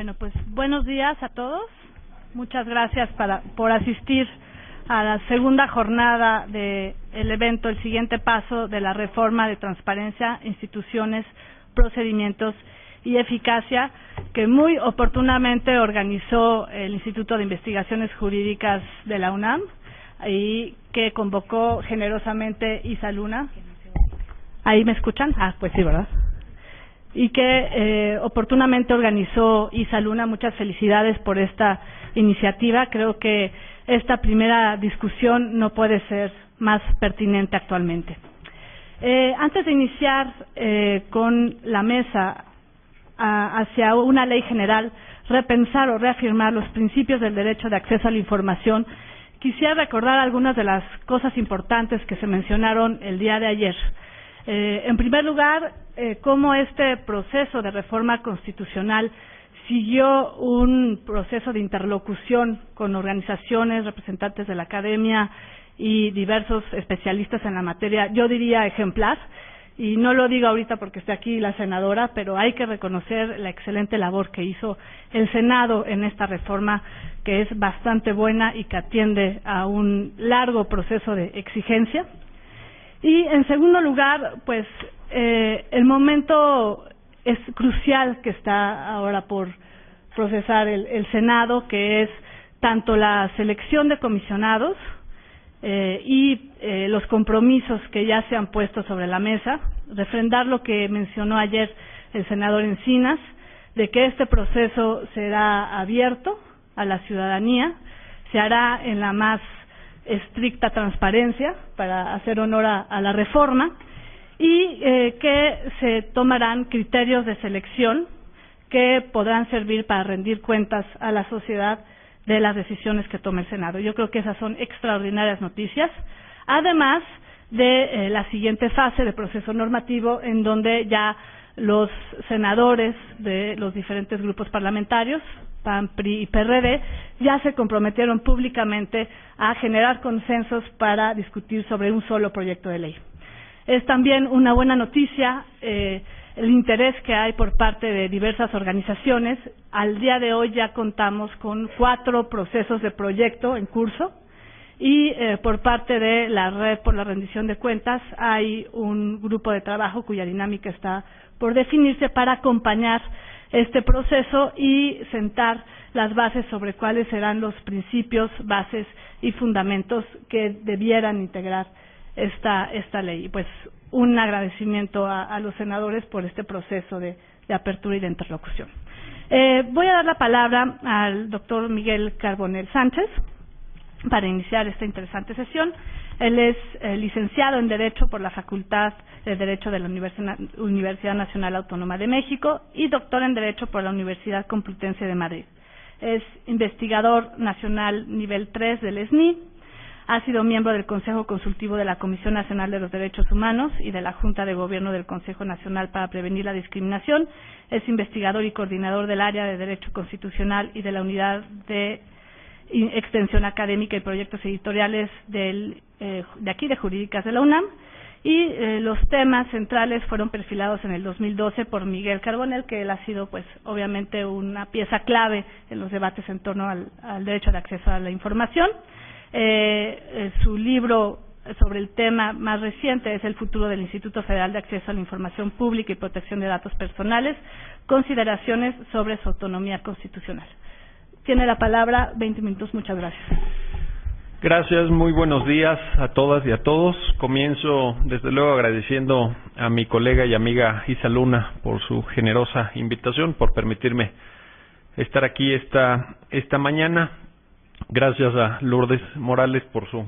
Bueno, pues buenos días a todos. Muchas gracias por asistir a la segunda jornada del evento, el siguiente paso de la reforma de transparencia, instituciones, procedimientos y eficacia, que muy oportunamente organizó el Instituto de Investigaciones Jurídicas de la UNAM y que convocó generosamente Isa Luna. ¿Ahí me escuchan? Pues sí, ¿verdad? Y que oportunamente organizó Isa Luna. Muchas felicidades por esta iniciativa. Creo que esta primera discusión no puede ser más pertinente actualmente. Antes de iniciar con la mesa hacia una ley general, repensar o reafirmar los principios del derecho de acceso a la información, quisiera recordar algunas de las cosas importantes que se mencionaron el día de ayer. En primer lugar, cómo este proceso de reforma constitucional siguió un proceso de interlocución con organizaciones, representantes de la academia y diversos especialistas en la materia, yo diría ejemplar, y no lo digo ahorita porque esté aquí la senadora, pero hay que reconocer la excelente labor que hizo el Senado en esta reforma, que es bastante buena y que atiende a un largo proceso de exigencia. Y en segundo lugar, pues el momento es crucial que está ahora por procesar el Senado, que es tanto la selección de comisionados y los compromisos que ya se han puesto sobre la mesa, refrendar lo que mencionó ayer el senador Encinas, de que este proceso será abierto a la ciudadanía, se hará en la más estricta transparencia para hacer honor a la reforma y que se tomarán criterios de selección que podrán servir para rendir cuentas a la sociedad de las decisiones que tome el Senado. Yo creo que esas son extraordinarias noticias, además de la siguiente fase de proceso normativo, en donde ya los senadores de los diferentes grupos parlamentarios, PAN, PRI y PRD, ya se comprometieron públicamente a generar consensos para discutir sobre un solo proyecto de ley. Es también una buena noticia el interés que hay por parte de diversas organizaciones. Al día de hoy ya contamos con 4 procesos de proyecto en curso y por parte de la Red por la Rendición de Cuentas hay un grupo de trabajo cuya dinámica está por definirse para acompañar este proceso y sentar las bases sobre cuáles serán los principios, bases y fundamentos que debieran integrar esta ley. Pues un agradecimiento a los senadores por este proceso de apertura y de interlocución. Voy a dar la palabra al doctor Miguel Carbonell Sánchez para iniciar esta interesante sesión. Él es licenciado en Derecho por la Facultad de Derecho de la Universidad Nacional Autónoma de México y doctor en Derecho por la Universidad Complutense de Madrid. Es investigador nacional nivel 3 del SNI. Ha sido miembro del Consejo Consultivo de la Comisión Nacional de los Derechos Humanos y de la Junta de Gobierno del Consejo Nacional para Prevenir la Discriminación. Es investigador y coordinador del área de Derecho Constitucional y de la Unidad de Extensión Académica y Proyectos Editoriales de aquí de Jurídicas de la UNAM. Y los temas centrales fueron perfilados en el 2012 por Miguel Carbonell, que él ha sido, pues, obviamente una pieza clave en los debates en torno al derecho de acceso a la información. Su libro sobre el tema más reciente es El futuro del Instituto Federal de Acceso a la Información Pública y Protección de Datos Personales, consideraciones sobre su autonomía constitucional. Tiene la palabra, 20 minutos, muchas gracias. Gracias, muy buenos días a todas y a todos. Comienzo, desde luego, agradeciendo a mi colega y amiga Isa Luna por su generosa invitación, por permitirme estar aquí esta mañana. Gracias a Lourdes Morales por su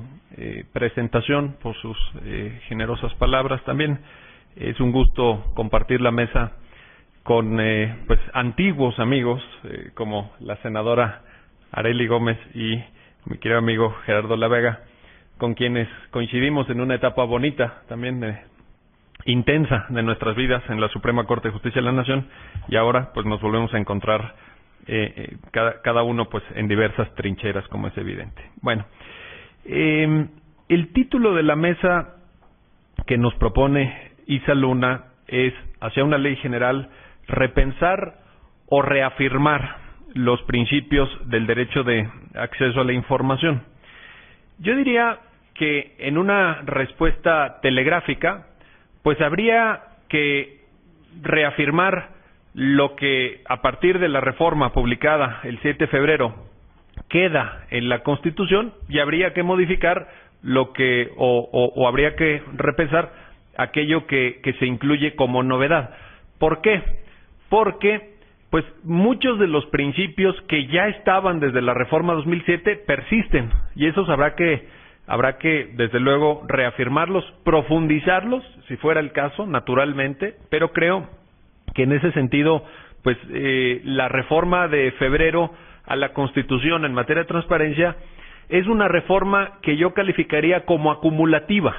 presentación, por sus generosas palabras también. Es un gusto compartir la mesa con pues antiguos amigos como la senadora Arely Gómez y mi querido amigo Gerardo La Vega, con quienes coincidimos en una etapa bonita, también intensa de nuestras vidas en la Suprema Corte de Justicia de la Nación, y ahora pues nos volvemos a encontrar cada uno pues en diversas trincheras, como es evidente. Bueno, el título de la mesa que nos propone Isa Luna es Hacia una ley general, repensar o reafirmar los principios del derecho de acceso a la información. Yo diría que en una respuesta telegráfica, pues habría que reafirmar lo que a partir de la reforma publicada el 7 de febrero queda en la Constitución, y habría que modificar lo que o habría que repensar aquello que se incluye como novedad. ¿Por qué? Porque pues muchos de los principios que ya estaban desde la reforma 2007 persisten, y esos habrá que desde luego reafirmarlos, profundizarlos si fuera el caso, naturalmente, pero creo que en ese sentido pues la reforma de febrero a la Constitución en materia de transparencia es una reforma que yo calificaría como acumulativa,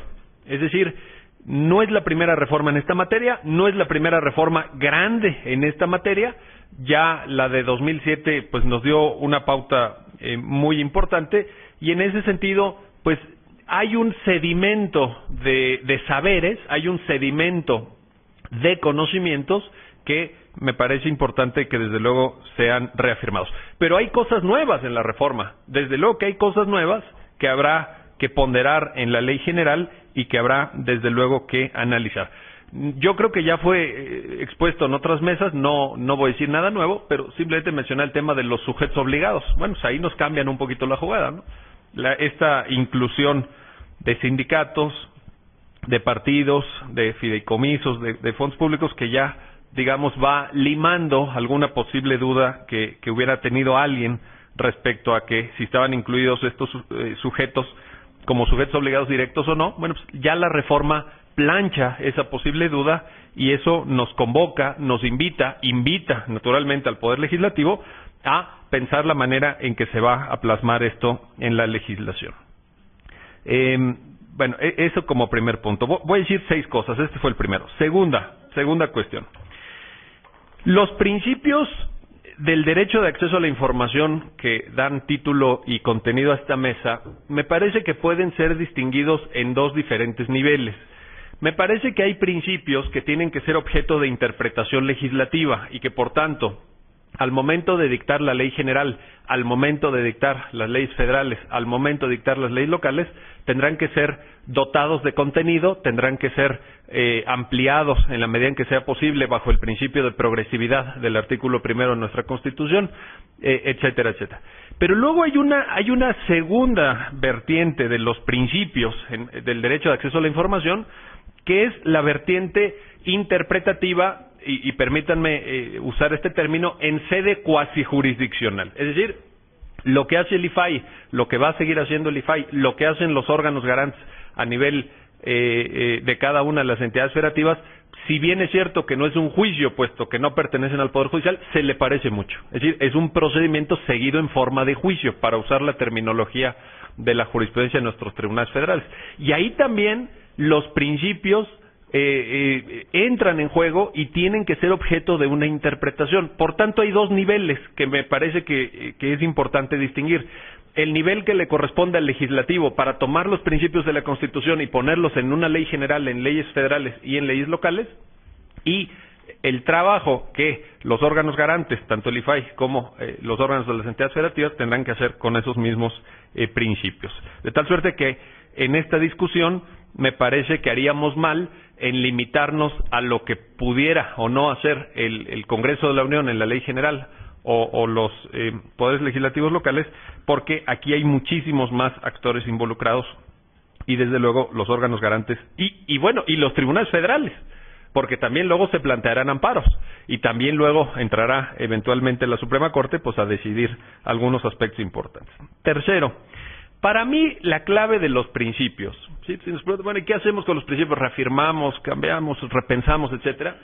es decir, no es la primera reforma en esta materia, no es la primera reforma grande en esta materia. Ya la de 2007 pues nos dio una pauta muy importante, y en ese sentido pues hay un sedimento de saberes, hay un sedimento de conocimientos que me parece importante que desde luego sean reafirmados. Pero hay cosas nuevas en la reforma, desde luego que hay cosas nuevas que habrá que ponderar en la ley general y que habrá desde luego que analizar. Yo creo que ya fue expuesto en otras mesas, no voy a decir nada nuevo, pero simplemente mencionar el tema de los sujetos obligados. Bueno, pues ahí nos cambian un poquito la jugada, ¿no? Esta inclusión de sindicatos, de partidos, de fideicomisos, de fondos públicos, que ya, digamos, va limando alguna posible duda que hubiera tenido alguien respecto a que si estaban incluidos estos sujetos como sujetos obligados directos o no. Bueno, pues ya la reforma plancha esa posible duda, y eso nos convoca, nos invita naturalmente al Poder Legislativo a pensar la manera en que se va a plasmar esto en la legislación. Bueno, eso como primer punto. Voy a decir 6 cosas, este fue el primero. Segunda cuestión. Los principios del derecho de acceso a la información que dan título y contenido a esta mesa, me parece que pueden ser distinguidos en 2 diferentes niveles. Me parece que hay principios que tienen que ser objeto de interpretación legislativa y que, por tanto, al momento de dictar la ley general, al momento de dictar las leyes federales, al momento de dictar las leyes locales, tendrán que ser dotados de contenido, tendrán que ser ampliados en la medida en que sea posible bajo el principio de progresividad del artículo 1 de nuestra Constitución, etcétera, etcétera. Pero luego hay una segunda vertiente de los principios del derecho de acceso a la información, que es la vertiente interpretativa, y permítanme usar este término, en sede cuasi jurisdiccional. Es decir, lo que hace el IFAI, lo que va a seguir haciendo el IFAI, lo que hacen los órganos garantes a nivel de cada una de las entidades federativas, si bien es cierto que no es un juicio, puesto que no pertenecen al Poder Judicial, se le parece mucho. Es decir, es un procedimiento seguido en forma de juicio, para usar la terminología de la jurisprudencia de nuestros tribunales federales. Y ahí también los principios entran en juego y tienen que ser objeto de una interpretación. Por tanto, hay 2 niveles que me parece que es importante distinguir. El nivel que le corresponde al legislativo para tomar los principios de la Constitución y ponerlos en una ley general, en leyes federales y en leyes locales, y el trabajo que los órganos garantes, tanto el IFAI como los órganos de las entidades federativas, tendrán que hacer con esos mismos principios. De tal suerte que en esta discusión me parece que haríamos mal en limitarnos a lo que pudiera o no hacer el Congreso de la Unión en la ley general o los poderes legislativos locales, porque aquí hay muchísimos más actores involucrados, y desde luego los órganos garantes y los tribunales federales, porque también luego se plantearán amparos y también luego entrará eventualmente la Suprema Corte pues a decidir algunos aspectos importantes. Tercero, para mí la clave de los principios, ¿sí? Si nos preguntan, bueno, ¿y qué hacemos con los principios? ¿Reafirmamos, cambiamos, repensamos, etcétera?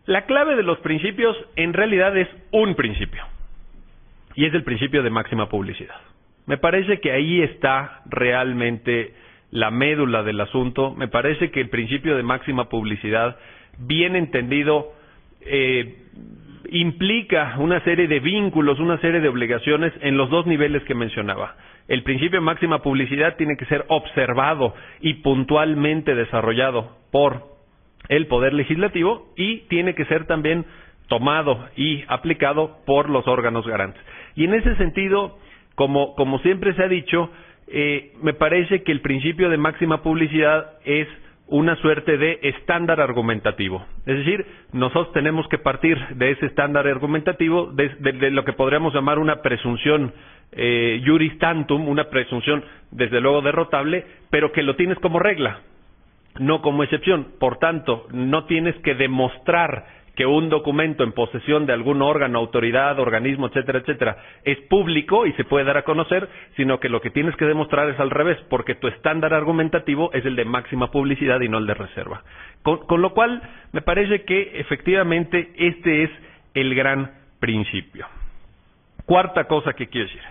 La clave de los principios en realidad es un principio, y es el principio de máxima publicidad. Me parece que ahí está realmente la médula del asunto. Me parece que el principio de máxima publicidad, bien entendido, implica una serie de vínculos, una serie de obligaciones en los 2 niveles que mencionaba. El principio de máxima publicidad tiene que ser observado y puntualmente desarrollado por el Poder Legislativo, y tiene que ser también tomado y aplicado por los órganos garantes. Y en ese sentido, como siempre se ha dicho, me parece que el principio de máxima publicidad es una suerte de estándar argumentativo. Es decir, nosotros tenemos que partir de ese estándar argumentativo, de lo que podríamos llamar una presunción juris tantum, una presunción desde luego derrotable, pero que lo tienes como regla, no como excepción. Por tanto, no tienes que demostrar que un documento en posesión de algún órgano, autoridad, organismo, etcétera, etcétera, es público y se puede dar a conocer, sino que lo que tienes que demostrar es al revés, porque tu estándar argumentativo es el de máxima publicidad y no el de reserva. Con lo cual, me parece que efectivamente este es el gran principio. Cuarta cosa que quiero decir.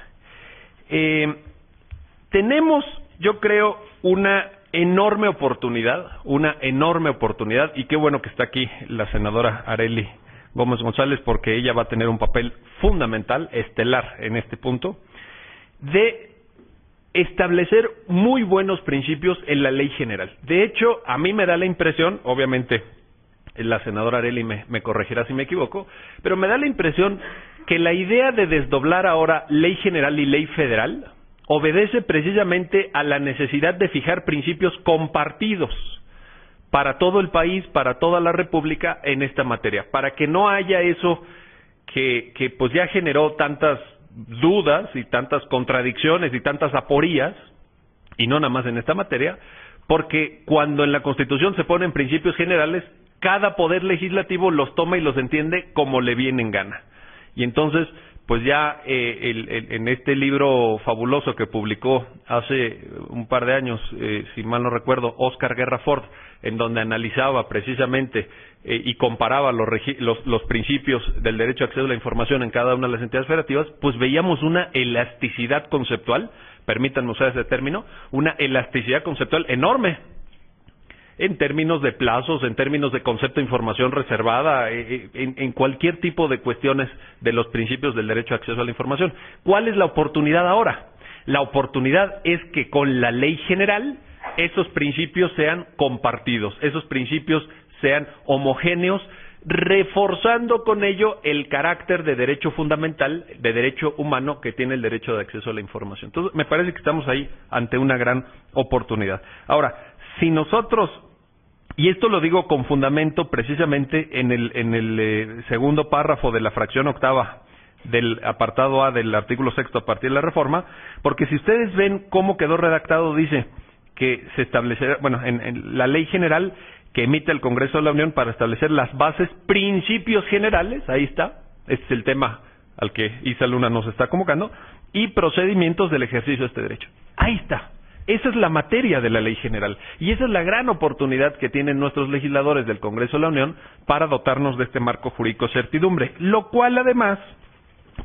Tenemos, yo creo, una enorme oportunidad, y qué bueno que está aquí la senadora Arely Gómez González, porque ella va a tener un papel fundamental, estelar en este punto, de establecer muy buenos principios en la ley general. De hecho, a mí me da la impresión, obviamente la senadora Arely me corregirá si me equivoco, pero me da la impresión que la idea de desdoblar ahora ley general y ley federal obedece precisamente a la necesidad de fijar principios compartidos para todo el país, para toda la República en esta materia, para que no haya eso que pues ya generó tantas dudas y tantas contradicciones y tantas aporías, y no nada más en esta materia, porque cuando en la Constitución se ponen principios generales, cada poder legislativo los toma y los entiende como le viene en gana. Y entonces, pues ya en este libro fabuloso que publicó hace un par de años, si mal no recuerdo, Oscar Guerra Ford, en donde analizaba precisamente y comparaba los principios del derecho a acceso a la información en cada una de las entidades federativas, pues veíamos una elasticidad conceptual, permítanme usar ese término, una elasticidad conceptual enorme, en términos de plazos, en términos de concepto de información reservada, en cualquier tipo de cuestiones de los principios del derecho a acceso a la información. ¿Cuál es la oportunidad ahora? La oportunidad es que con la ley general esos principios sean compartidos, esos principios sean homogéneos, reforzando con ello el carácter de derecho fundamental, de derecho humano que tiene el derecho de acceso a la información. Entonces, me parece que estamos ahí ante una gran oportunidad. Ahora, si nosotros, y esto lo digo con fundamento precisamente en el segundo párrafo de la fracción octava del apartado A del artículo sexto a partir de la reforma, porque si ustedes ven cómo quedó redactado, dice que se establecerá, bueno, en la ley general que emite el Congreso de la Unión para establecer las bases, principios generales, ahí está, este es el tema al que Isa Luna nos está convocando, y procedimientos del ejercicio de este derecho. Ahí está. Esa es la materia de la ley general y esa es la gran oportunidad que tienen nuestros legisladores del Congreso de la Unión para dotarnos de este marco jurídico de certidumbre, lo cual además,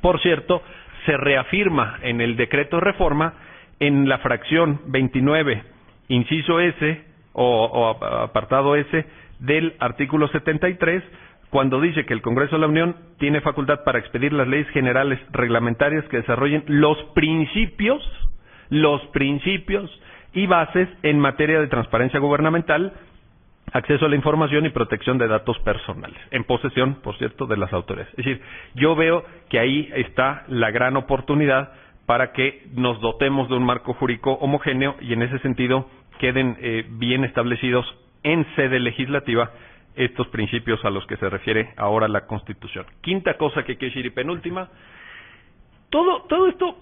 por cierto, se reafirma en el decreto de reforma en la fracción 29, inciso S o apartado S del artículo 73, cuando dice que el Congreso de la Unión tiene facultad para expedir las leyes generales reglamentarias que desarrollen los principios y bases en materia de transparencia gubernamental, acceso a la información y protección de datos personales, en posesión, por cierto, de las autoridades. Es decir, yo veo que ahí está la gran oportunidad para que nos dotemos de un marco jurídico homogéneo y en ese sentido queden bien establecidos en sede legislativa estos principios a los que se refiere ahora la Constitución. Quinta cosa que quiero decir y penúltima, todo esto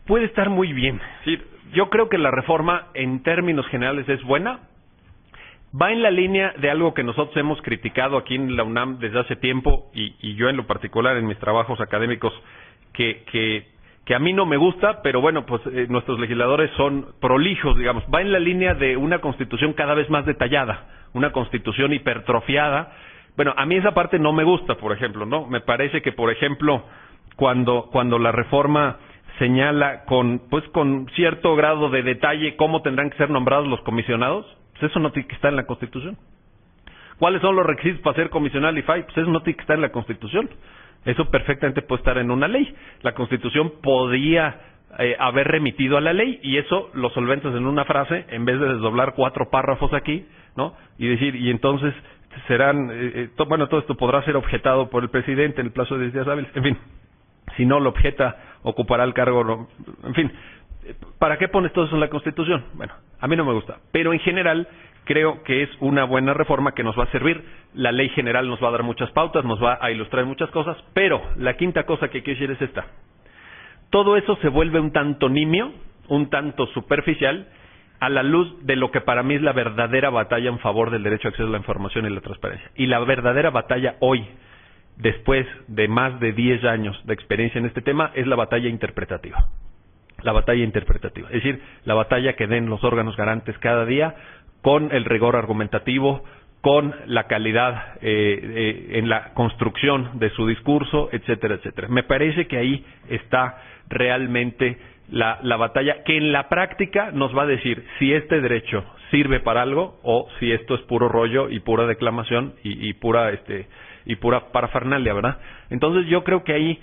puede estar muy bien. Sí, yo creo que la reforma en términos generales es buena, va en la línea de algo que nosotros hemos criticado aquí en la UNAM desde hace tiempo y yo en lo particular en mis trabajos académicos que a mí no me gusta, pero bueno, pues nuestros legisladores son prolijos, digamos, va en la línea de una Constitución cada vez más detallada, una Constitución hipertrofiada. Bueno, a mí esa parte no me gusta, por ejemplo, ¿no? Me parece que, por ejemplo, cuando la reforma señala con cierto grado de detalle cómo tendrán que ser nombrados los comisionados, pues eso no tiene que estar en la Constitución. ¿Cuáles son los requisitos para ser comisionado del IFAI? Pues eso no tiene que estar en la Constitución. Eso perfectamente puede estar en una ley. La Constitución podía haber remitido a la ley y eso lo solventas en una frase en vez de desdoblar 4 párrafos aquí, ¿no? Y decir, y entonces todo esto podrá ser objetado por el presidente en el plazo de 10 días hábiles. En fin, si no lo objeta, ocupará el cargo. En fin, ¿para qué pones todo eso en la Constitución? Bueno, a mí no me gusta, pero en general creo que es una buena reforma que nos va a servir. La ley general nos va a dar muchas pautas, nos va a ilustrar muchas cosas, pero la quinta cosa que quiero decir es esta. Todo eso se vuelve un tanto nimio, un tanto superficial, a la luz de lo que para mí es la verdadera batalla en favor del derecho a acceso a la información y la transparencia. Y la verdadera batalla hoy, después de más de 10 años de experiencia en este tema, es la batalla interpretativa. La batalla interpretativa, es decir, la batalla que den los órganos garantes cada día con el rigor argumentativo, con la calidad en la construcción de su discurso, etcétera, etcétera. Me parece que ahí está realmente la batalla que en la práctica nos va a decir si este derecho sirve para algo o si esto es puro rollo y pura declamación y pura parafernalia, ¿verdad? Entonces yo creo que ahí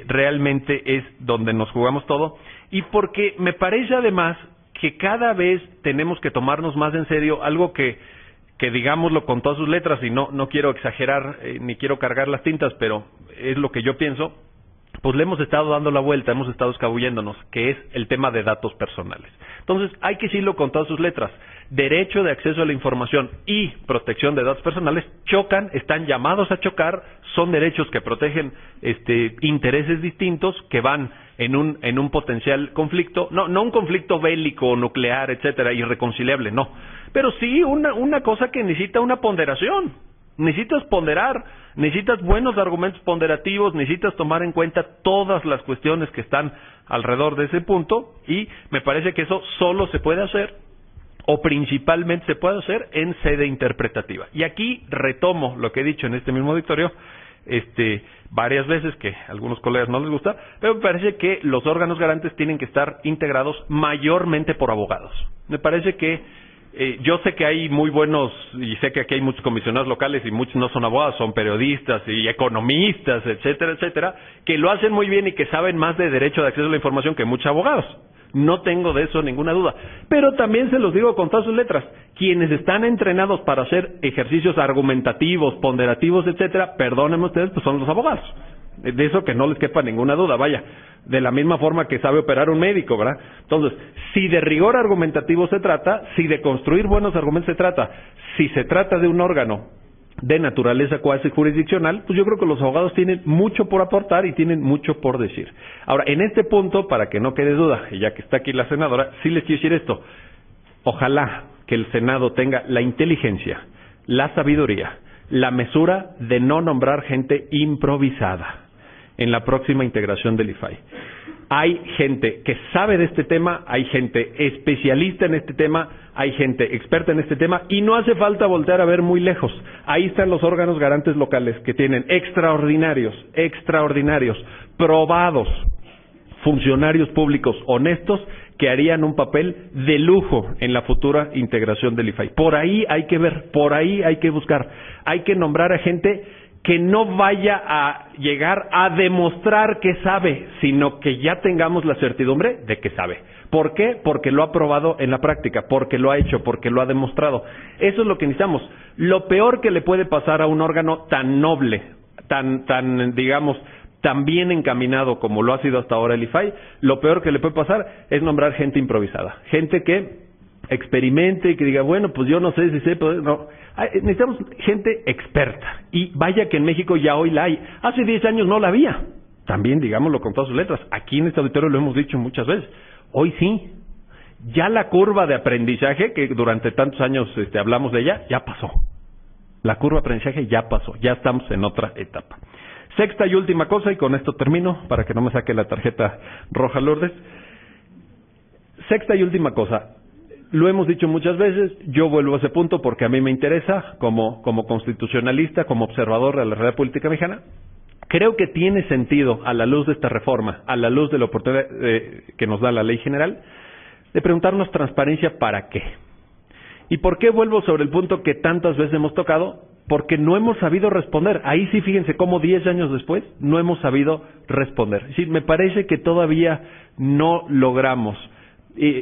realmente es donde nos jugamos todo, y porque me parece además que cada vez tenemos que tomarnos más en serio algo que digámoslo con todas sus letras, y no quiero exagerar ni quiero cargar las tintas, pero es lo que yo pienso. Pues le hemos estado dando la vuelta, hemos estado escabulléndonos, que es el tema de datos personales. Entonces, hay que decirlo con todas sus letras. Derecho de acceso a la información y protección de datos personales chocan, están llamados a chocar, son derechos que protegen intereses distintos que van en un potencial conflicto, no un conflicto bélico, nuclear, etcétera, irreconciliable, no. Pero sí una cosa que necesita una ponderación. Necesitas ponderar, necesitas buenos argumentos ponderativos, necesitas tomar en cuenta todas las cuestiones que están alrededor de ese punto, y me parece que eso solo se puede hacer, o principalmente se puede hacer, en sede interpretativa. Y aquí retomo lo que he dicho en este mismo auditorio varias veces, que a algunos colegas no les gusta, pero me parece que los órganos garantes tienen que estar integrados mayormente por abogados. Me parece que yo sé que hay muy buenos, y sé que aquí hay muchos comisionados locales y muchos no son abogados, son periodistas y economistas, etcétera, etcétera, que lo hacen muy bien y que saben más de derecho de acceso a la información que muchos abogados. No tengo de eso ninguna duda. Pero también se los digo con todas sus letras, quienes están entrenados para hacer ejercicios argumentativos, ponderativos, etcétera, perdónenme ustedes, pues son los abogados. De eso que no les quepa ninguna duda, vaya. De la misma forma que sabe operar un médico, ¿verdad? Entonces, si de rigor argumentativo se trata, si de construir buenos argumentos se trata, si se trata de un órgano de naturaleza cuasi jurisdiccional, pues yo creo que los abogados tienen mucho por aportar y tienen mucho por decir. Ahora, en este punto, para que no quede duda, y ya que está aquí la senadora, sí les quiero decir esto. Ojalá que el Senado tenga la inteligencia, la sabiduría, la mesura de no nombrar gente improvisada en la próxima integración del IFAI. Hay gente que sabe de este tema, hay gente especialista en este tema, hay gente experta en este tema, y no hace falta voltear a ver muy lejos. Ahí están los órganos garantes locales que tienen extraordinarios, probados, funcionarios públicos honestos que harían un papel de lujo en la futura integración del IFAI. Por ahí hay que ver, por ahí hay que buscar, hay que nombrar a gente que no vaya a llegar a demostrar que sabe, sino que ya tengamos la certidumbre de que sabe. ¿Por qué? Porque lo ha probado en la práctica, porque lo ha hecho, porque lo ha demostrado. Eso es lo que necesitamos. Lo peor que le puede pasar a un órgano tan noble, tan bien encaminado como lo ha sido hasta ahora el IFAI, lo peor que le puede pasar es nombrar gente improvisada, gente que experimente y que diga, bueno, pues yo no sé si sé, pues no. Necesitamos gente experta, y vaya que en México ya hoy la hay. Hace 10 años no la había, también digámoslo con todas sus letras. Aquí en este auditorio lo hemos dicho muchas veces. Hoy sí, ya la curva de aprendizaje, que durante tantos años hablamos de ella, ya pasó. La curva de aprendizaje ya pasó, ya estamos en otra etapa. Sexta y última cosa, y con esto termino, para que no me saque la tarjeta roja Lourdes. Sexta y última cosa. Lo hemos dicho muchas veces, yo vuelvo a ese punto porque a mí me interesa, como constitucionalista, como observador de la realidad política mexicana. Creo que tiene sentido, a la luz de esta reforma, a la luz de la oportunidad que nos da la ley general, de preguntarnos transparencia para qué. ¿Y por qué vuelvo sobre el punto que tantas veces hemos tocado? Porque no hemos sabido responder. Ahí sí, fíjense cómo 10 años después no hemos sabido responder. Es decir, me parece que todavía no logramos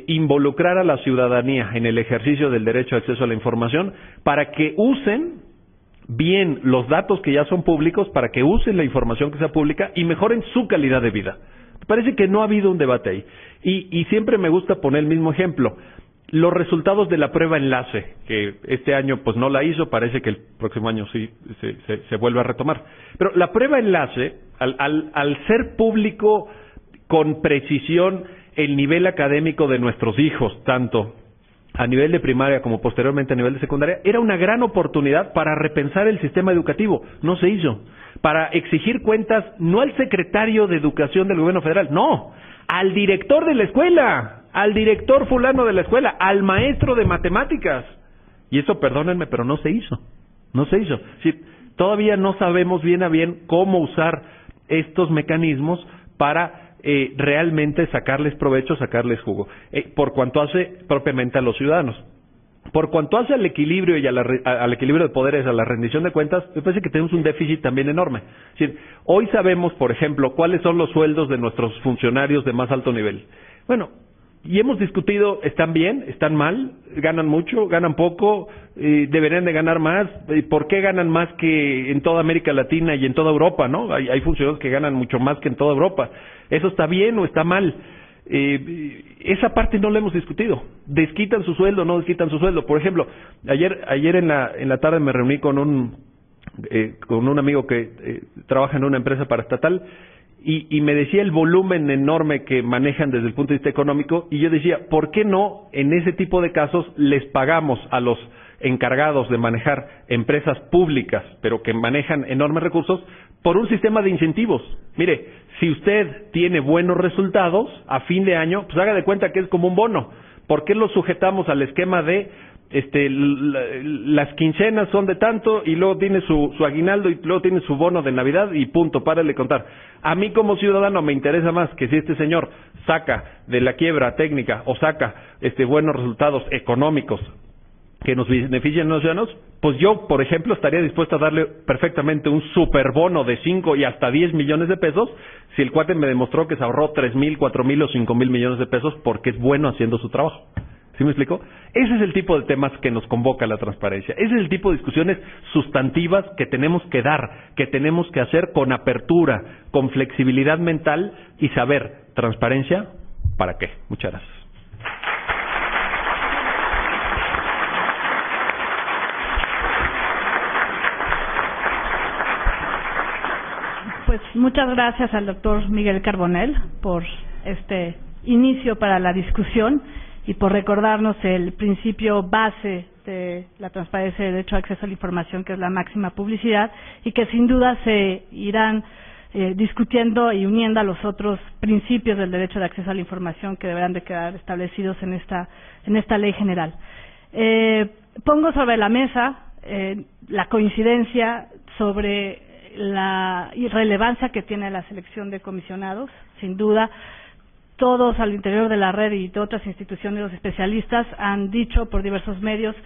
involucrar a la ciudadanía en el ejercicio del derecho a acceso a la información para que usen bien los datos que ya son públicos para que usen la información que sea pública y mejoren su calidad de vida. Me parece que no ha habido un debate ahí. Y siempre me gusta poner el mismo ejemplo. Los resultados de la prueba enlace, que este año pues no la hizo, parece que el próximo año sí se vuelve a retomar. Pero la prueba enlace, al ser público con precisión el nivel académico de nuestros hijos, tanto a nivel de primaria como posteriormente a nivel de secundaria, era una gran oportunidad para repensar el sistema educativo. No se hizo. Para exigir cuentas no al secretario de Educación del Gobierno Federal, no, al director de la escuela, al director fulano de la escuela, al maestro de matemáticas. Y eso, perdónenme, pero no se hizo. No se hizo. Sí, todavía no sabemos bien a bien cómo usar estos mecanismos para realmente sacarles provecho, sacarles jugo, por cuanto hace propiamente a los ciudadanos. Por cuanto hace al equilibrio y al equilibrio de poderes, a la rendición de cuentas, me parece que tenemos un déficit también enorme. Es decir, hoy sabemos, por ejemplo, cuáles son los sueldos de nuestros funcionarios de más alto nivel. Bueno, y hemos discutido, ¿están bien? ¿Están mal? ¿Ganan mucho? ¿Ganan poco? ¿Deberían de ganar más? ¿Por qué ganan más que en toda América Latina y en toda Europa, no? Hay funcionarios que ganan mucho más que en toda Europa. ¿Eso está bien o está mal? Esa parte no la hemos discutido. ¿Desquitan su sueldo o no desquitan su sueldo? Por ejemplo, ayer en la tarde me reuní con un amigo que trabaja en una empresa paraestatal y me decía el volumen enorme que manejan desde el punto de vista económico, y yo decía, ¿por qué no en ese tipo de casos les pagamos a los encargados de manejar empresas públicas, pero que manejan enormes recursos, por un sistema de incentivos? Mire, si usted tiene buenos resultados a fin de año, pues haga de cuenta que es como un bono. ¿Por qué lo sujetamos al esquema de las quincenas son de tanto y luego tiene su aguinaldo y luego tiene su bono de Navidad y punto, párale de contar? A mí como ciudadano me interesa más que si este señor saca de la quiebra técnica o saca buenos resultados económicos que nos beneficien a los ciudadanos, pues yo, por ejemplo, estaría dispuesto a darle perfectamente un superbono de 5 y hasta 10 millones de pesos si el cuate me demostró que se ahorró 3,000, 4,000 o 5,000 millones de pesos porque es bueno haciendo su trabajo. ¿Sí me explico? Ese es el tipo de temas que nos convoca la transparencia. Ese es el tipo de discusiones sustantivas que tenemos que dar, que tenemos que hacer con apertura, con flexibilidad mental y saber, transparencia, ¿para qué? Muchas gracias. Pues muchas gracias al doctor Miguel Carbonell por este inicio para la discusión y por recordarnos el principio base de la transparencia y el derecho a acceso a la información, que es la máxima publicidad, y que sin duda se irán discutiendo y uniendo a los otros principios del derecho de acceso a la información que deberán de quedar establecidos en esta ley general. Pongo sobre la mesa la coincidencia sobre la irrelevancia que tiene la selección de comisionados. Sin duda, todos al interior de la red y de otras instituciones, los especialistas han dicho por diversos medios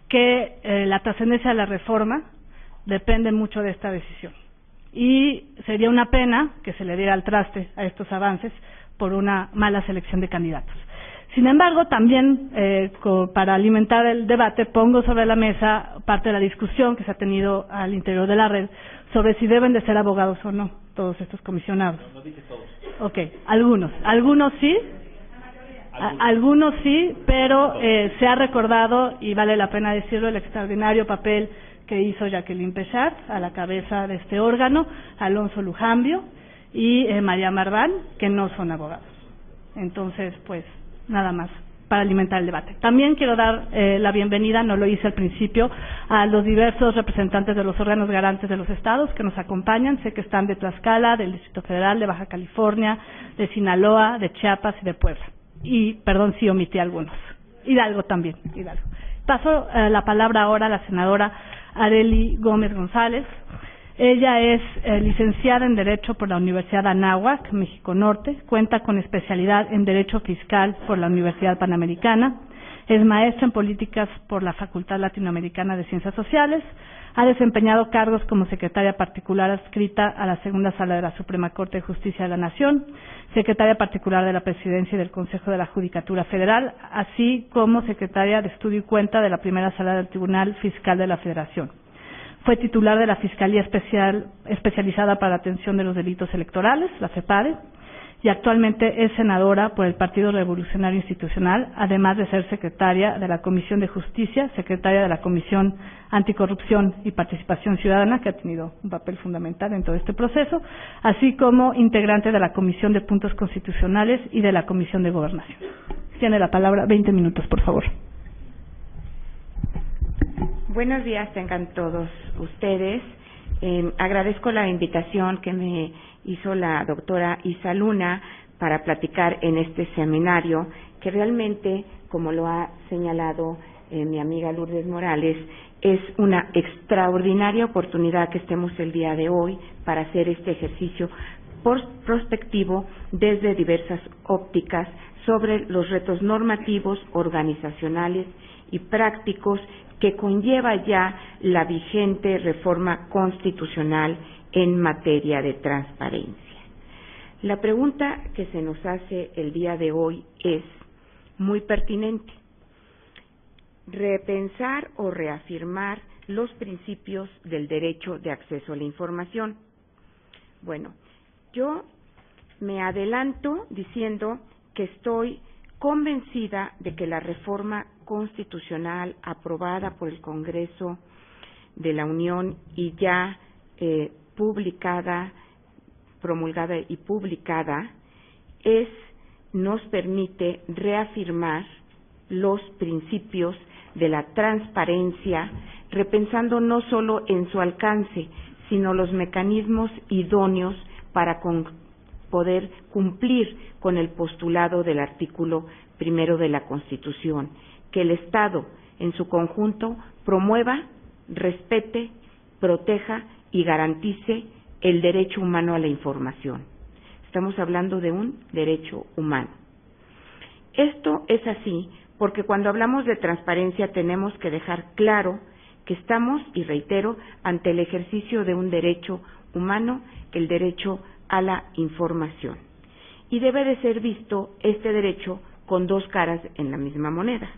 que la trascendencia de la reforma depende mucho de esta decisión. Y sería una pena que se le diera al traste a estos avances por una mala selección de candidatos. Sin embargo, también para alimentar el debate pongo sobre la mesa parte de la discusión que se ha tenido al interior de la red sobre si deben de ser abogados o no todos estos comisionados. No dije todos. Ok, algunos sí, algunos sí, pero se ha recordado, y vale la pena decirlo, el extraordinario papel que hizo Jacqueline Pechard a la cabeza de este órgano, Alonso Lujambio y María Marván, que no son abogados. Entonces, pues, nada más para alimentar el debate. También quiero dar la bienvenida, no lo hice al principio, a los diversos representantes de los órganos garantes de los estados que nos acompañan. Sé que están de Tlaxcala, del Distrito Federal, de Baja California, de Sinaloa, de Chiapas y de Puebla. Y, perdón si omití algunos. Hidalgo también, Hidalgo. Paso la palabra ahora a la senadora Arely Gómez González. Ella es licenciada en Derecho por la Universidad de Anáhuac, México Norte, cuenta con especialidad en Derecho Fiscal por la Universidad Panamericana, es maestra en Políticas por la Facultad Latinoamericana de Ciencias Sociales, ha desempeñado cargos como secretaria particular adscrita a la Segunda Sala de la Suprema Corte de Justicia de la Nación, secretaria particular de la Presidencia y del Consejo de la Judicatura Federal, así como secretaria de Estudio y Cuenta de la Primera Sala del Tribunal Fiscal de la Federación. fue titular de la Fiscalía Especializada para la Atención de los Delitos Electorales, la FEPADE, y actualmente es senadora por el Partido Revolucionario Institucional, además de ser secretaria de la Comisión de Justicia, secretaria de la Comisión Anticorrupción y Participación Ciudadana, que ha tenido un papel fundamental en todo este proceso, así como integrante de la Comisión de Puntos Constitucionales y de la Comisión de Gobernación. Tiene la palabra 20 minutos, por favor. Buenos días tengan todos ustedes. Agradezco la invitación que me hizo la doctora Isa Luna para platicar en este seminario, que realmente, como lo ha señalado mi amiga Lourdes Morales, es una extraordinaria oportunidad que estemos el día de hoy para hacer este ejercicio prospectivo desde diversas ópticas sobre los retos normativos, organizacionales y prácticos que conlleva ya la vigente reforma constitucional en materia de transparencia. La pregunta que se nos hace el día de hoy es muy pertinente. Repensar o reafirmar los principios del derecho de acceso a la información. Bueno, yo me adelanto diciendo que estoy convencida de que la reforma constitucional aprobada por el Congreso de la Unión y ya promulgada y publicada, nos permite reafirmar los principios de la transparencia, repensando no solo en su alcance, sino los mecanismos idóneos para poder cumplir con el postulado del artículo 1 de la Constitución, que el Estado en su conjunto promueva, respete, proteja y garantice el derecho humano a la información. Estamos hablando de un derecho humano. Esto es así porque cuando hablamos de transparencia tenemos que dejar claro que estamos, y reitero, ante el ejercicio de un derecho humano, el derecho a la información. Y debe de ser visto este derecho con dos caras en la misma moneda.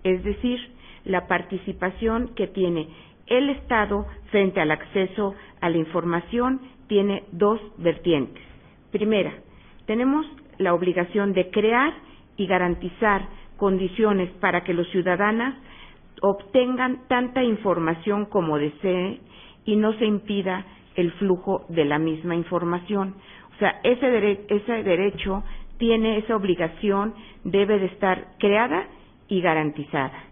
Es decir, la participación que tiene el Estado frente al acceso a la información tiene dos vertientes. Primera, tenemos la obligación de crear y garantizar condiciones para que los ciudadanos obtengan tanta información como deseen y no se impida el flujo de la misma información. O sea, ese derecho tiene esa obligación, debe de estar creada y garantizada.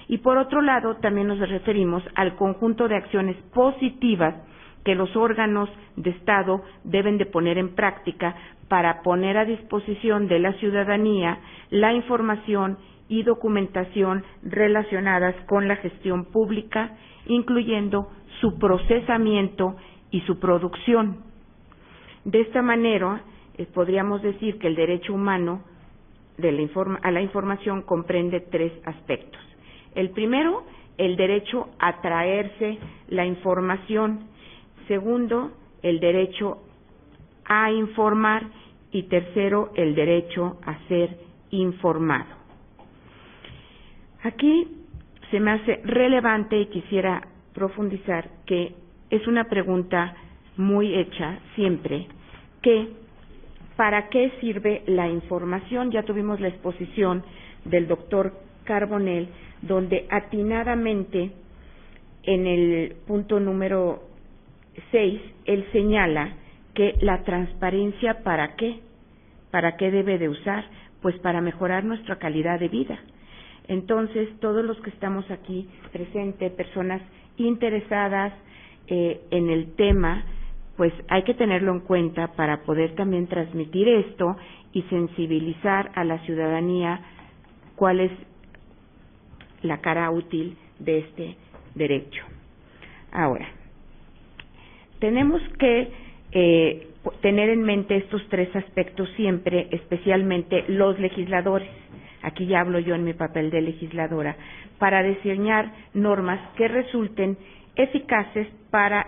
Y por otro lado, también nos referimos al conjunto de acciones positivas que los órganos de Estado deben de poner en práctica para poner a disposición de la ciudadanía la información y documentación relacionadas con la gestión pública, incluyendo su procesamiento y su producción. De esta manera, podríamos decir que el derecho humano a la información comprende tres aspectos. El primero, el derecho a traerse la información. Segundo, el derecho a informar. Y tercero, el derecho a ser informado. Aquí se me hace relevante y quisiera profundizar que es una pregunta muy hecha siempre, que ¿para qué sirve la información? Ya tuvimos la exposición del doctor Carbonell, donde atinadamente en el punto número 6, él señala que la transparencia ¿para qué? ¿Para qué debe de usar? Pues para mejorar nuestra calidad de vida. Entonces, todos los que estamos aquí presentes, personas interesadas en el tema, pues hay que tenerlo en cuenta para poder también transmitir esto y sensibilizar a la ciudadanía cuál es la cara útil de este derecho. Ahora, tenemos que tener en mente estos tres aspectos siempre, especialmente los legisladores. Aquí ya hablo yo en mi papel de legisladora, para diseñar normas que resulten eficaces para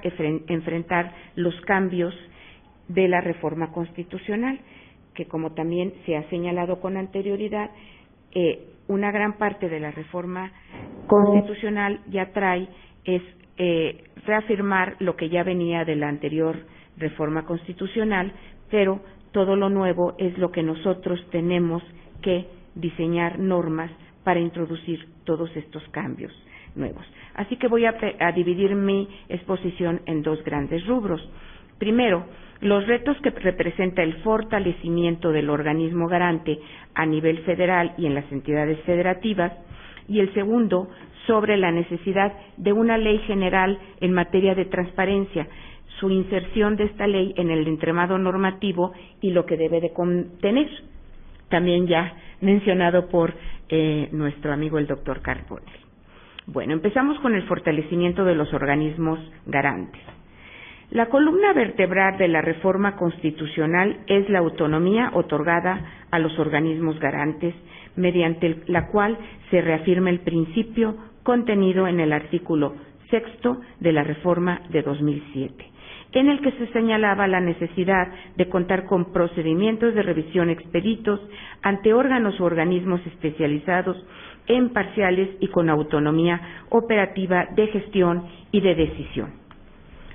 enfrentar los cambios de la reforma constitucional, que como también se ha señalado con anterioridad, una gran parte de la reforma constitucional ya trae reafirmar lo que ya venía de la anterior reforma constitucional, pero todo lo nuevo es lo que nosotros tenemos que diseñar normas para introducir todos estos cambios nuevos. Así que voy a dividir mi exposición en dos grandes rubros. Primero, los retos que representa el fortalecimiento del organismo garante a nivel federal y en las entidades federativas, y el segundo, sobre la necesidad de una ley general en materia de transparencia, su inserción de esta ley en el entramado normativo y lo que debe de contener, también ya mencionado por nuestro amigo el doctor Carbonell. Bueno, empezamos con el fortalecimiento de los organismos garantes. La columna vertebral de la reforma constitucional es la autonomía otorgada a los organismos garantes, mediante la cual se reafirma el principio contenido en el artículo 6 de la reforma de 2007, en el que se señalaba la necesidad de contar con procedimientos de revisión expeditos ante órganos o organismos especializados, imparciales y con autonomía operativa de gestión y de decisión.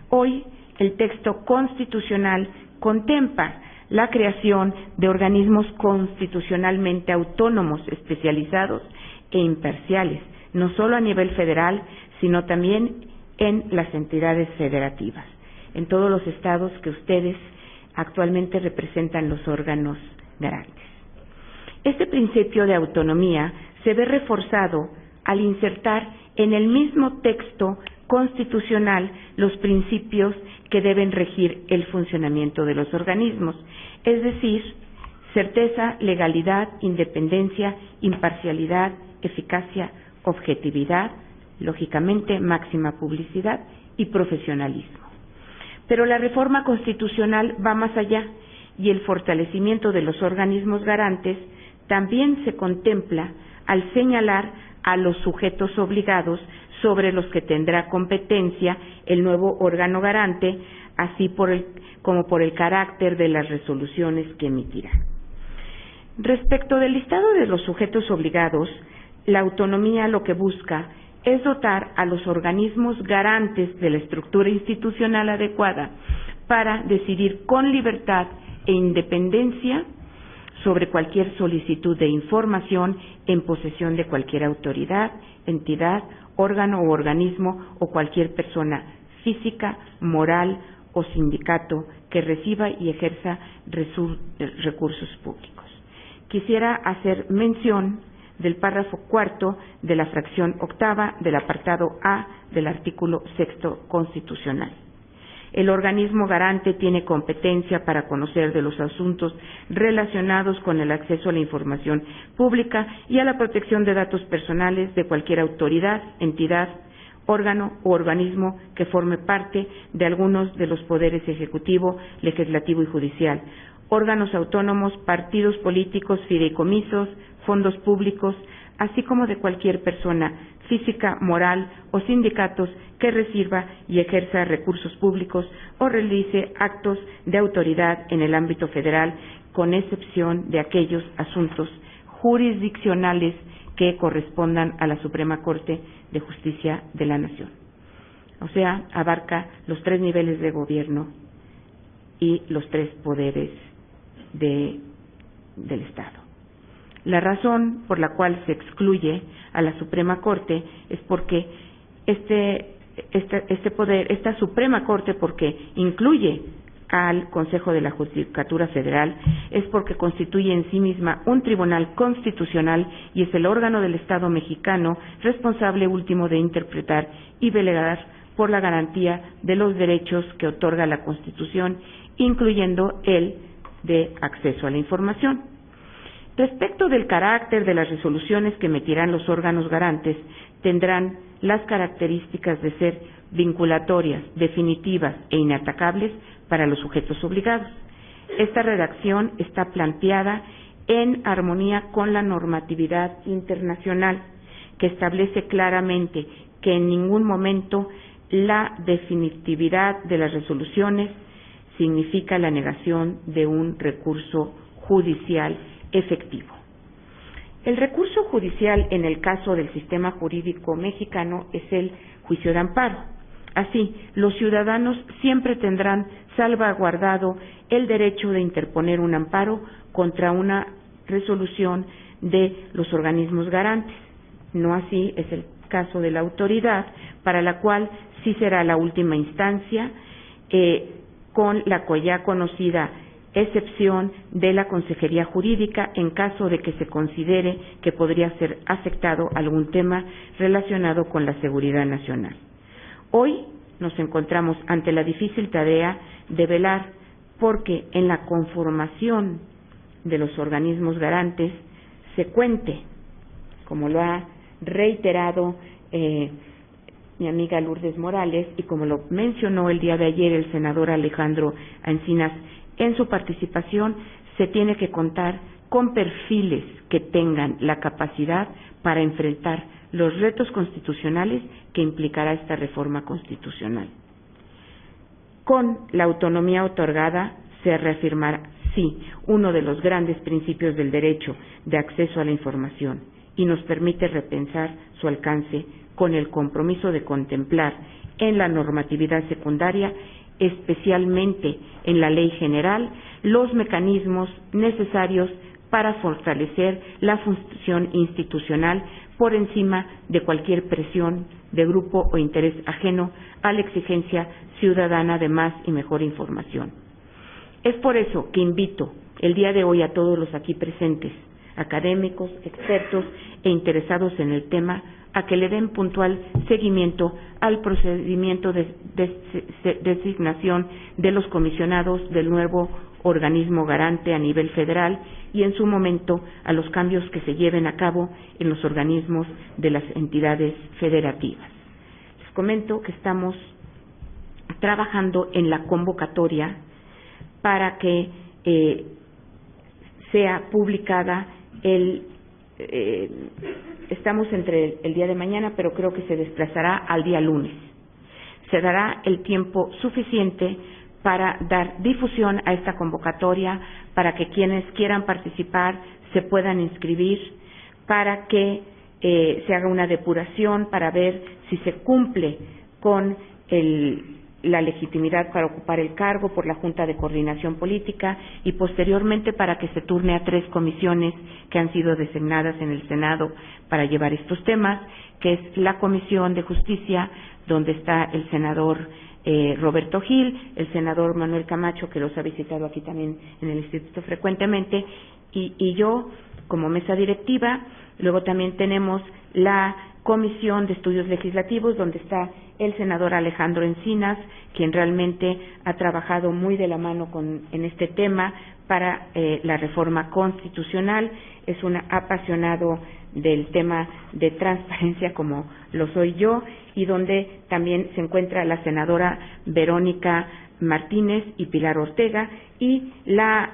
Hoy, el texto constitucional contempla la creación de organismos constitucionalmente autónomos, especializados e imparciales, no solo a nivel federal, sino también en las entidades federativas, en todos los estados que ustedes actualmente representan los órganos garantes. Este principio de autonomía se ve reforzado al insertar en el mismo texto constitucional los principios que deben regir el funcionamiento de los organismos, es decir, certeza, legalidad, independencia, imparcialidad, eficacia, objetividad, lógicamente máxima publicidad y profesionalismo. Pero la reforma constitucional va más allá y el fortalecimiento de los organismos garantes también se contempla al señalar a los sujetos obligados sobre los que tendrá competencia el nuevo órgano garante, así como por el carácter de las resoluciones que emitirá. Respecto del listado de los sujetos obligados, la autonomía lo que busca es dotar a los organismos garantes de la estructura institucional adecuada para decidir con libertad e independencia sobre cualquier solicitud de información en posesión de cualquier autoridad, entidad, órgano o organismo o cualquier persona física, moral o sindicato que reciba y ejerza recursos públicos. Quisiera hacer mención del párrafo 4 de la fracción 8ª del apartado A del artículo 6 constitucional. El organismo garante tiene competencia para conocer de los asuntos relacionados con el acceso a la información pública y a la protección de datos personales de cualquier autoridad, entidad, órgano u organismo que forme parte de algunos de los poderes ejecutivo, legislativo y judicial, órganos autónomos, partidos políticos, fideicomisos, fondos públicos, así como de cualquier persona física, moral o sindicatos que reciba y ejerza recursos públicos o realice actos de autoridad en el ámbito federal, con excepción de aquellos asuntos jurisdiccionales que correspondan a la Suprema Corte de Justicia de la Nación. O sea, abarca los 3 niveles de gobierno y los 3 poderes del Estado. La razón por la cual se excluye a la Suprema Corte es porque esta Suprema Corte, porque incluye al Consejo de la Judicatura Federal, es porque constituye en sí misma un tribunal constitucional y es el órgano del Estado mexicano responsable último de interpretar y velar por la garantía de los derechos que otorga la Constitución, incluyendo el de acceso a la información. Respecto del carácter de las resoluciones que emitirán los órganos garantes, tendrán las características de ser vinculatorias, definitivas e inatacables para los sujetos obligados. Esta redacción está planteada en armonía con la normatividad internacional, que establece claramente que en ningún momento la definitividad de las resoluciones significa la negación de un recurso judicial efectivo. El recurso judicial en el caso del sistema jurídico mexicano es el juicio de amparo. Así, los ciudadanos siempre tendrán salvaguardado el derecho de interponer un amparo contra una resolución de los organismos garantes. No así es el caso de la autoridad, para la cual sí será la última instancia, con la ya conocida excepción de la Consejería Jurídica en caso de que se considere que podría ser afectado algún tema relacionado con la seguridad nacional. Hoy nos encontramos ante la difícil tarea de velar porque en la conformación de los organismos garantes se cuente, como lo ha reiterado mi amiga Lourdes Morales y como lo mencionó el día de ayer el senador Alejandro Encinas en su participación, se tiene que contar con perfiles que tengan la capacidad para enfrentar los retos constitucionales que implicará esta reforma constitucional. Con la autonomía otorgada se reafirmará, sí, uno de los grandes principios del derecho de acceso a la información y nos permite repensar su alcance con el compromiso de contemplar en la normatividad secundaria, especialmente en la Ley General, los mecanismos necesarios para fortalecer la función institucional por encima de cualquier presión de grupo o interés ajeno a la exigencia ciudadana de más y mejor información. Es por eso que invito el día de hoy a todos los aquí presentes, académicos, expertos e interesados en el tema, a que le den puntual seguimiento al procedimiento de designación de los comisionados del nuevo organismo garante a nivel federal y en su momento a los cambios que se lleven a cabo en los organismos de las entidades federativas. Les comento que estamos trabajando en la convocatoria para que sea publicada estamos entre el día de mañana, pero creo que se desplazará al día lunes. Se dará el tiempo suficiente para dar difusión a esta convocatoria, para que quienes quieran participar se puedan inscribir, para que se haga una depuración para ver si se cumple con la legitimidad para ocupar el cargo por la Junta de Coordinación Política y posteriormente para que se turne a 3 comisiones que han sido designadas en el Senado para llevar estos temas, que es la Comisión de Justicia, donde está el senador Roberto Gil, el senador Manuel Camacho, que los ha visitado aquí también en el Instituto frecuentemente, y yo como mesa directiva. Luego también tenemos la Comisión de Estudios Legislativos, donde está el senador Alejandro Encinas, quien realmente ha trabajado muy de la mano en este tema para la reforma constitucional. Es un apasionado del tema de transparencia como lo soy yo, y donde también se encuentra la senadora Verónica Martínez y Pilar Ortega, y la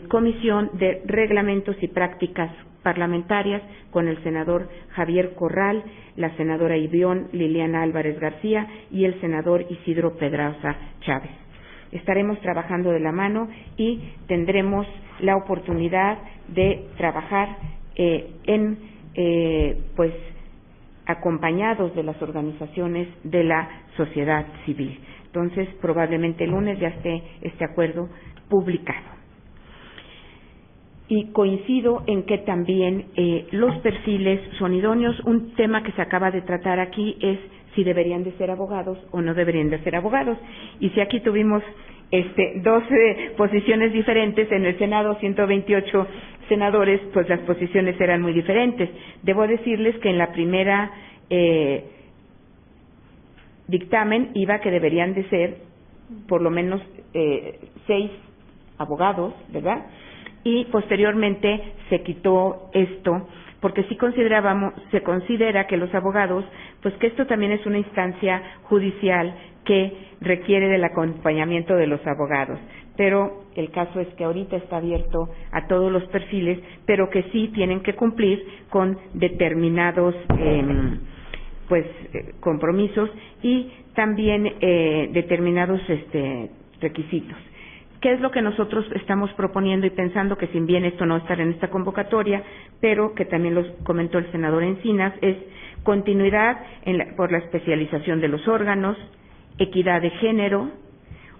Comisión de Reglamentos y Prácticas Parlamentarias con el senador Javier Corral, la senadora Ibión Liliana Álvarez García y el senador Isidro Pedraza Chávez. Estaremos trabajando de la mano y tendremos la oportunidad de trabajar pues acompañados de las organizaciones de la sociedad civil. Entonces, probablemente el lunes ya esté este acuerdo publicado. Y coincido en que también los perfiles son idóneos. Un tema que se acaba de tratar aquí es si deberían de ser abogados o no deberían de ser abogados. Y si aquí tuvimos 12 posiciones diferentes, en el Senado 128 senadores, pues las posiciones eran muy diferentes. Debo decirles que en la primera dictamen iba que deberían de ser por lo menos 6 abogados, ¿verdad? Y posteriormente se quitó esto, porque sí se considera que los abogados, pues que esto también es una instancia judicial que requiere del acompañamiento de los abogados. Pero el caso es que ahorita está abierto a todos los perfiles, pero que sí tienen que cumplir con determinados compromisos y también determinados requisitos. ¿Qué es lo que nosotros estamos proponiendo y pensando, que sin bien esto no estará en esta convocatoria, pero que también lo comentó el senador Encinas, es continuidad por la especialización de los órganos, equidad de género,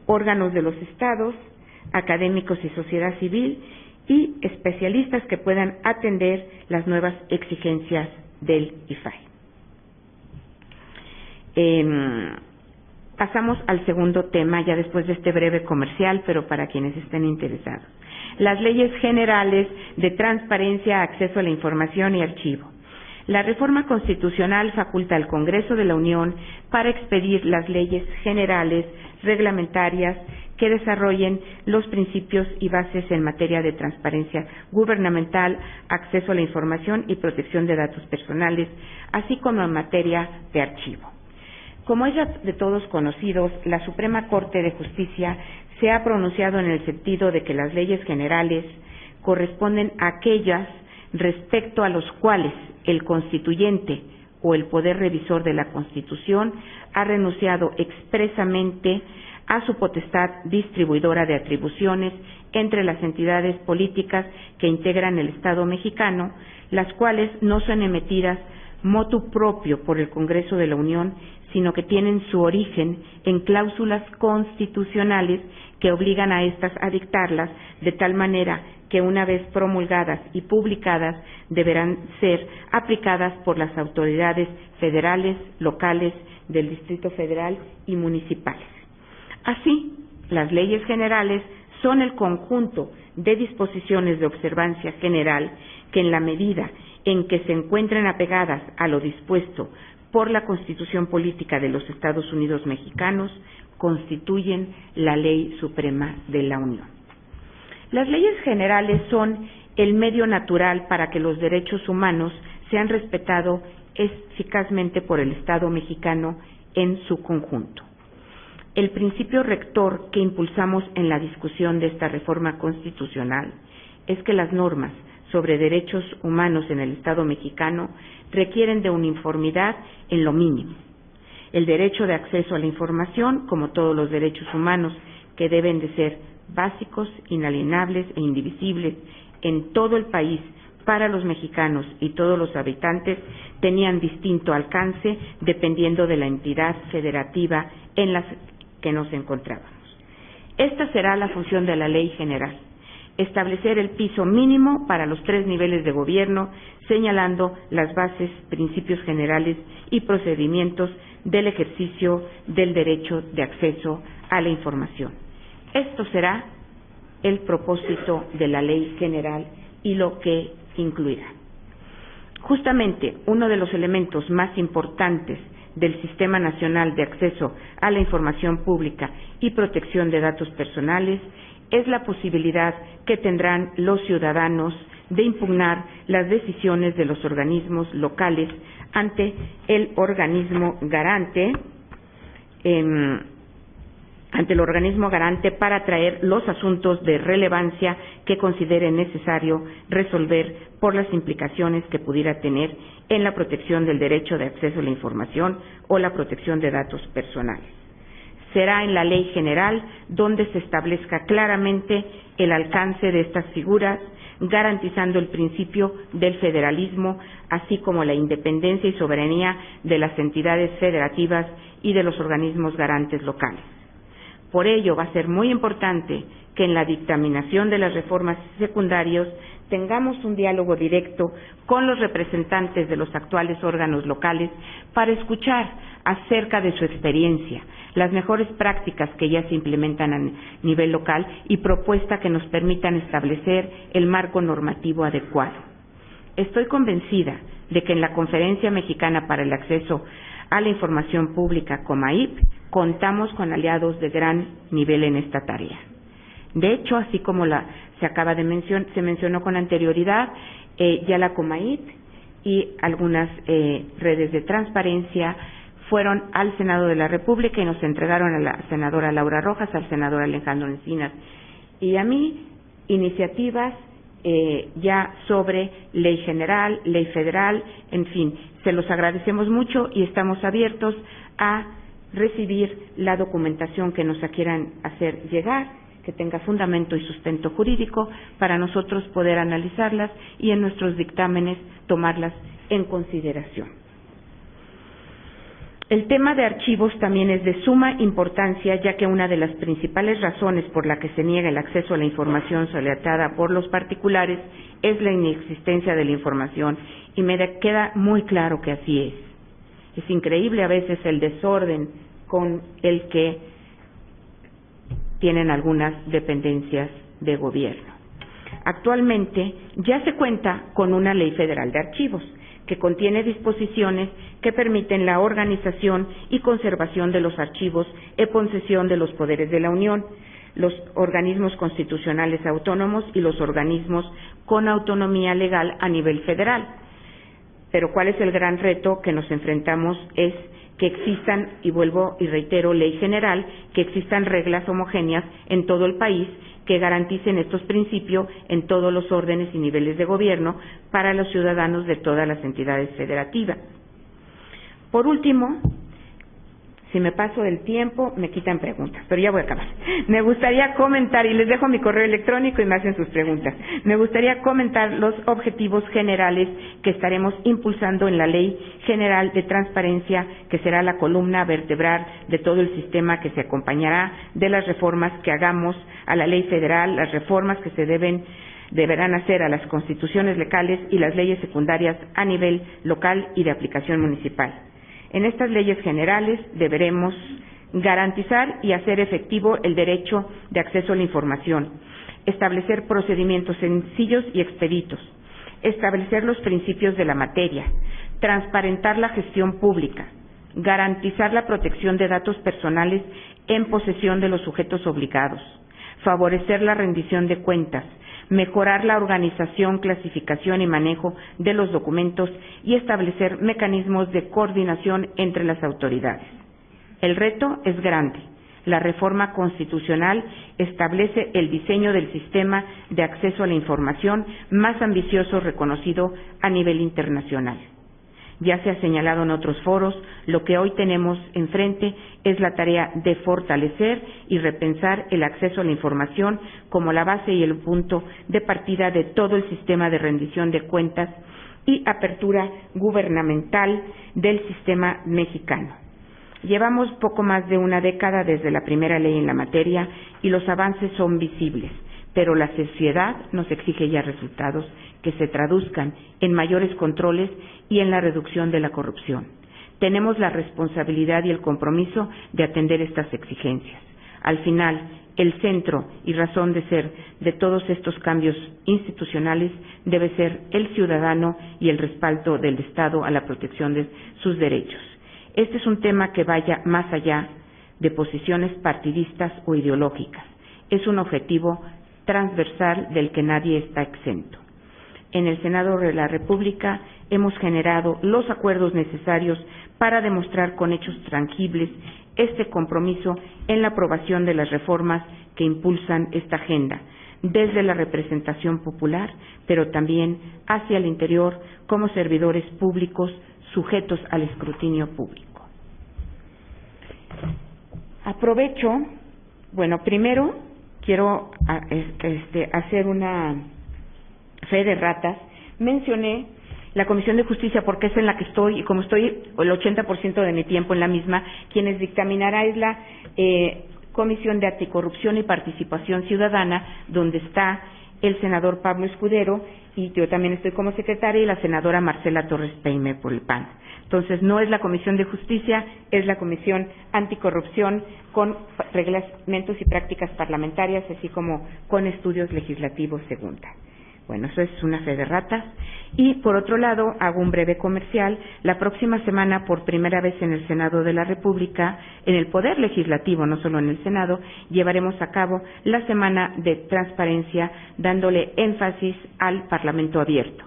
órganos de los estados, académicos y sociedad civil y especialistas que puedan atender las nuevas exigencias del IFAI. Pasamos al segundo tema, ya después de este breve comercial, pero para quienes estén interesados. Las leyes generales de transparencia, acceso a la información y archivo. La reforma constitucional faculta al Congreso de la Unión para expedir las leyes generales reglamentarias que desarrollen los principios y bases en materia de transparencia gubernamental, acceso a la información y protección de datos personales, así como en materia de archivo. Como es de todos conocidos, la Suprema Corte de Justicia se ha pronunciado en el sentido de que las leyes generales corresponden a aquellas respecto a los cuales el constituyente o el poder revisor de la Constitución ha renunciado expresamente a su potestad distribuidora de atribuciones entre las entidades políticas que integran el Estado mexicano, las cuales no son emitidas motu proprio por el Congreso de la Unión, sino que tienen su origen en cláusulas constitucionales que obligan a éstas a dictarlas, de tal manera que una vez promulgadas y publicadas deberán ser aplicadas por las autoridades federales, locales, del Distrito Federal y municipales. Así, las leyes generales son el conjunto de disposiciones de observancia general que, en la medida en que se encuentren apegadas a lo dispuesto por la Constitución Política de los Estados Unidos Mexicanos, constituyen la Ley Suprema de la Unión. Las leyes generales son el medio natural para que los derechos humanos sean respetados eficazmente por el Estado mexicano en su conjunto. El principio rector que impulsamos en la discusión de esta reforma constitucional es que las normas sobre derechos humanos en el Estado mexicano requieren de uniformidad en lo mínimo. El derecho de acceso a la información, como todos los derechos humanos que deben de ser básicos, inalienables e indivisibles en todo el país para los mexicanos y todos los habitantes, tenían distinto alcance dependiendo de la entidad federativa en la que nos encontrábamos. Esta será la función de la Ley General: establecer el piso mínimo para los 3 niveles de gobierno, señalando las bases, principios generales y procedimientos del ejercicio del derecho de acceso a la información. Esto será el propósito de la Ley General y lo que incluirá. Justamente uno de los elementos más importantes del Sistema Nacional de Acceso a la Información Pública y Protección de Datos Personales es la posibilidad que tendrán los ciudadanos de impugnar las decisiones de los organismos locales ante el organismo garante, para traer los asuntos de relevancia que considere necesario resolver por las implicaciones que pudiera tener en la protección del derecho de acceso a la información o la protección de datos personales. Será en la Ley General donde se establezca claramente el alcance de estas figuras, garantizando el principio del federalismo, así como la independencia y soberanía de las entidades federativas y de los organismos garantes locales. Por ello, va a ser muy importante que en la dictaminación de las reformas secundarias tengamos un diálogo directo con los representantes de los actuales órganos locales para escuchar acerca de su experiencia, las mejores prácticas que ya se implementan a nivel local y propuestas que nos permitan establecer el marco normativo adecuado. Estoy convencida de que en la Conferencia Mexicana para el Acceso a la Información Pública, COMAIP, contamos con aliados de gran nivel en esta tarea. De hecho, así como se mencionó con anterioridad, ya la COMAIP y algunas redes de transparencia fueron al Senado de la República y nos entregaron a la senadora Laura Rojas, al senador Alejandro Encinas y a mí iniciativas ya sobre ley general, ley federal, en fin, se los agradecemos mucho y estamos abiertos a recibir la documentación que nos quieran hacer llegar, que tenga fundamento y sustento jurídico, para nosotros poder analizarlas y en nuestros dictámenes tomarlas en consideración. El tema de archivos también es de suma importancia, ya que una de las principales razones por la que se niega el acceso a la información solicitada por los particulares es la inexistencia de la información, y me queda muy claro que así es. Es increíble a veces el desorden con el que tienen algunas dependencias de gobierno. Actualmente ya se cuenta con una ley federal de archivos que contiene disposiciones que permiten la organización y conservación de los archivos en posesión de los poderes de la Unión, los organismos constitucionales autónomos y los organismos con autonomía legal a nivel federal. Pero ¿cuál es el gran reto que nos enfrentamos? Es que existan, y vuelvo y reitero, ley general, que existan reglas homogéneas en todo el país que garanticen estos principios en todos los órdenes y niveles de gobierno para los ciudadanos de todas las entidades federativas. Por último, si me paso del tiempo, me quitan preguntas, pero ya voy a acabar. Me gustaría comentar, y les dejo mi correo electrónico y me hacen sus preguntas. Me gustaría comentar los objetivos generales que estaremos impulsando en la Ley General de Transparencia, que será la columna vertebral de todo el sistema que se acompañará de las reformas que hagamos a la Ley Federal, las reformas que se deberán hacer a las constituciones locales y las leyes secundarias a nivel local y de aplicación municipal. En estas leyes generales deberemos garantizar y hacer efectivo el derecho de acceso a la información, establecer procedimientos sencillos y expeditos, establecer los principios de la materia, transparentar la gestión pública, garantizar la protección de datos personales en posesión de los sujetos obligados, favorecer la rendición de cuentas, mejorar la organización, clasificación y manejo de los documentos y establecer mecanismos de coordinación entre las autoridades. El reto es grande. La reforma constitucional establece el diseño del sistema de acceso a la información más ambicioso reconocido a nivel internacional. Ya se ha señalado en otros foros, lo que hoy tenemos enfrente es la tarea de fortalecer y repensar el acceso a la información como la base y el punto de partida de todo el sistema de rendición de cuentas y apertura gubernamental del sistema mexicano. Llevamos poco más de una década desde la primera ley en la materia y los avances son visibles, pero la sociedad nos exige ya resultados que se traduzcan en mayores controles y en la reducción de la corrupción. Tenemos la responsabilidad y el compromiso de atender estas exigencias. Al final, el centro y razón de ser de todos estos cambios institucionales debe ser el ciudadano y el respaldo del Estado a la protección de sus derechos. Este es un tema que vaya más allá de posiciones partidistas o ideológicas. Es un objetivo transversal del que nadie está exento. En el Senado de la República hemos generado los acuerdos necesarios para demostrar con hechos tangibles este compromiso en la aprobación de las reformas que impulsan esta agenda, desde la representación popular, pero también hacia el interior como servidores públicos sujetos al escrutinio público. Aprovecho, primero quiero hacer una fe de ratas. Mencioné la Comisión de Justicia porque es en la que estoy, y como estoy el 80% de mi tiempo en la misma, quienes dictaminará es la Comisión de Anticorrupción y Participación Ciudadana, donde está el senador Pablo Escudero, y yo también estoy como secretaria, y la senadora Marcela Torres Peime por el PAN. Entonces, no es la Comisión de Justicia, es la Comisión Anticorrupción con reglamentos y prácticas parlamentarias, así como con estudios legislativos segunda. Bueno, eso es una fe de ratas. Y, por otro lado, hago un breve comercial. La próxima semana, por primera vez en el Senado de la República, en el Poder Legislativo, no solo en el Senado, llevaremos a cabo la Semana de Transparencia, dándole énfasis al Parlamento abierto.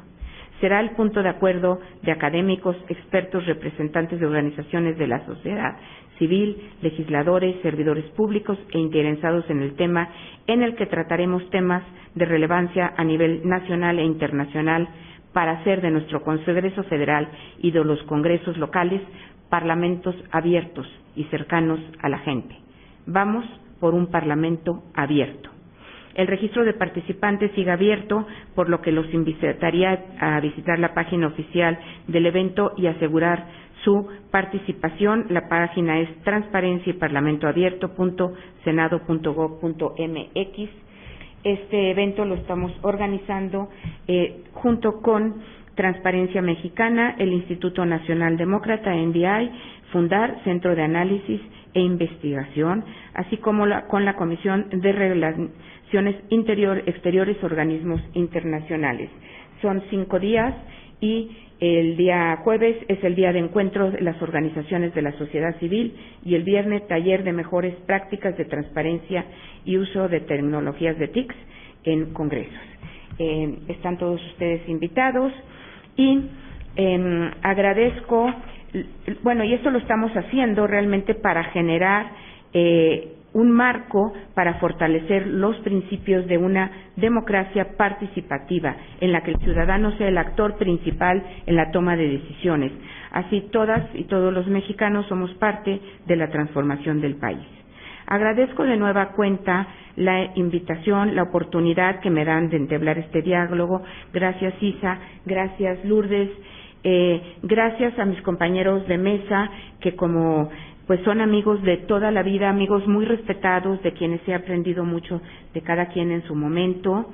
Será el punto de acuerdo de académicos, expertos, representantes de organizaciones de la sociedad civil, legisladores, servidores públicos e interesados en el tema, en el que trataremos temas de relevancia a nivel nacional e internacional para hacer de nuestro Congreso Federal y de los congresos locales parlamentos abiertos y cercanos a la gente. Vamos por un parlamento abierto. El registro de participantes sigue abierto, por lo que los invitaría a visitar la página oficial del evento y asegurar su participación. La página es transparenciayparlamentoabierto.senado.gov.mx. Este evento lo estamos organizando junto con Transparencia Mexicana, el Instituto Nacional Demócrata, NDI, Fundar, Centro de Análisis e Investigación, así como con la Comisión de Relaciones Exteriores, Organismos Internacionales. Son 5 días y el día jueves es el día de encuentro de las organizaciones de la sociedad civil y el viernes taller de mejores prácticas de transparencia y uso de tecnologías de TICs en congresos. Están todos ustedes invitados y agradezco, bueno, y esto lo estamos haciendo realmente para generar un marco para fortalecer los principios de una democracia participativa en la que el ciudadano sea el actor principal en la toma de decisiones. Así todas y todos los mexicanos somos parte de la transformación del país. Agradezco de nueva cuenta la invitación, la oportunidad que me dan de entablar este diálogo. Gracias, Isa. Gracias, Lourdes. Gracias a mis compañeros de mesa que pues son amigos de toda la vida, amigos muy respetados, de quienes he aprendido mucho de cada quien en su momento.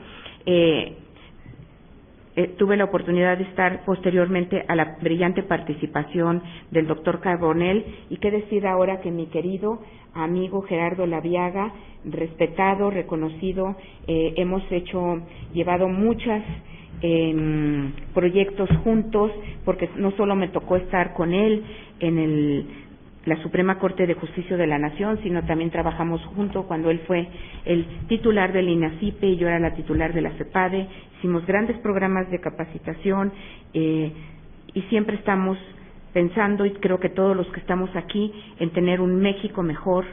Tuve la oportunidad de estar posteriormente a la brillante participación del doctor Carbonell, y qué decir ahora que mi querido amigo Gerardo Laviaga, respetado, reconocido, hemos llevado muchos proyectos juntos, porque no solo me tocó estar con él en la Suprema Corte de Justicia de la Nación, sino también trabajamos juntos cuando él fue el titular del INACIPE y yo era la titular de la CEPADE. Hicimos grandes programas de capacitación y siempre estamos pensando, y creo que todos los que estamos aquí, en tener un México mejor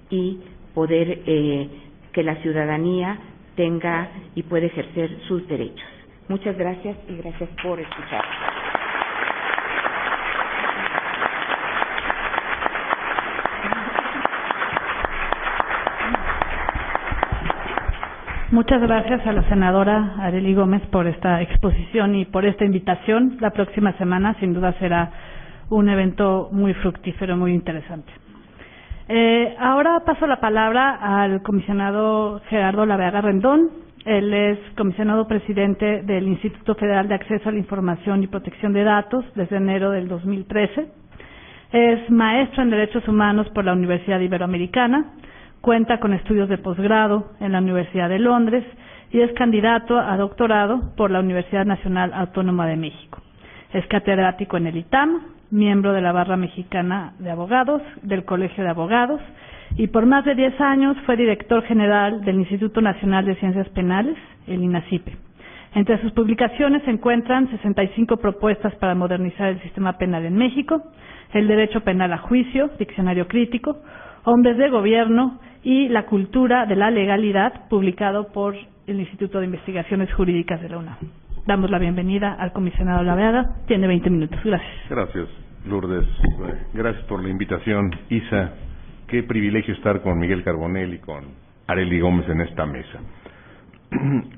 y poder que la ciudadanía tenga y pueda ejercer sus derechos. Muchas gracias y gracias por escuchar. Muchas gracias a la senadora Arely Gómez por esta exposición y por esta invitación. La próxima semana, sin duda, será un evento muy fructífero, muy interesante. Ahora paso la palabra al comisionado Gerardo Laviaga Rendón. Él es comisionado presidente del Instituto Federal de Acceso a la Información y Protección de Datos desde enero del 2013. Es maestro en Derechos Humanos por la Universidad Iberoamericana. Cuenta con estudios de posgrado en la Universidad de Londres y es candidato a doctorado por la Universidad Nacional Autónoma de México. Es catedrático en el ITAM, miembro de la Barra Mexicana de Abogados, del Colegio de Abogados, y por más de 10 años fue director general del Instituto Nacional de Ciencias Penales, el INACIPE. Entre sus publicaciones se encuentran 65 propuestas para modernizar el sistema penal en México, el derecho penal a juicio, diccionario crítico, hombres de gobierno y la cultura de la legalidad, publicado por el Instituto de Investigaciones Jurídicas de la UNAM. Damos la bienvenida al comisionado Laviaga. Tiene 20 minutos. Gracias. Gracias, Lourdes. Gracias por la invitación, Isa. Qué privilegio estar con Miguel Carbonell y con Arely Gómez en esta mesa.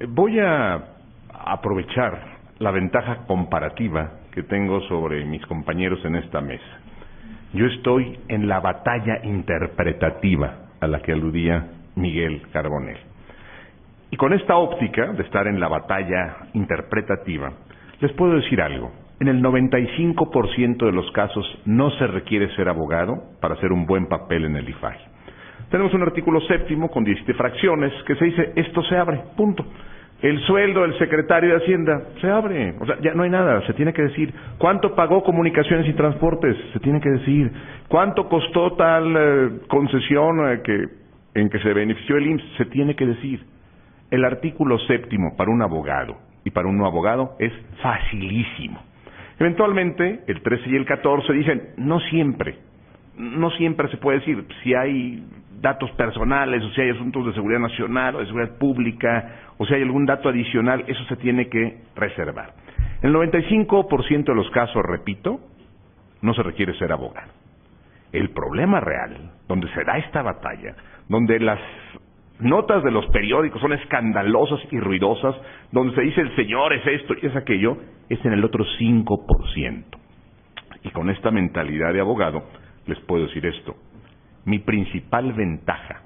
Voy a aprovechar la ventaja comparativa que tengo sobre mis compañeros en esta mesa. Yo estoy en la batalla interpretativa a la que aludía Miguel Carbonell. Y con esta óptica de estar en la batalla interpretativa, les puedo decir algo. En el 95% de los casos no se requiere ser abogado para hacer un buen papel en el IFAI. Tenemos un artículo 7º con 17 fracciones que se dice, esto se abre, punto. El sueldo del secretario de Hacienda se abre, o sea, ya no hay nada, se tiene que decir. ¿Cuánto pagó Comunicaciones y Transportes? Se tiene que decir. ¿Cuánto costó tal concesión en que se benefició el IMSS? Se tiene que decir. El artículo 7º para un abogado y para un no abogado es facilísimo. Eventualmente, el 13 y el 14 dicen, no siempre se puede decir, si hay datos personales, o si hay asuntos de seguridad nacional o de seguridad pública, o si hay algún dato adicional, eso se tiene que reservar. En el 95% de los casos, repito, no se requiere ser abogado. El problema real, donde se da esta batalla, donde las notas de los periódicos son escandalosas y ruidosas, donde se dice el señor es esto y es aquello, es en el otro 5%. Y con esta mentalidad de abogado, les puedo decir esto. Mi principal ventaja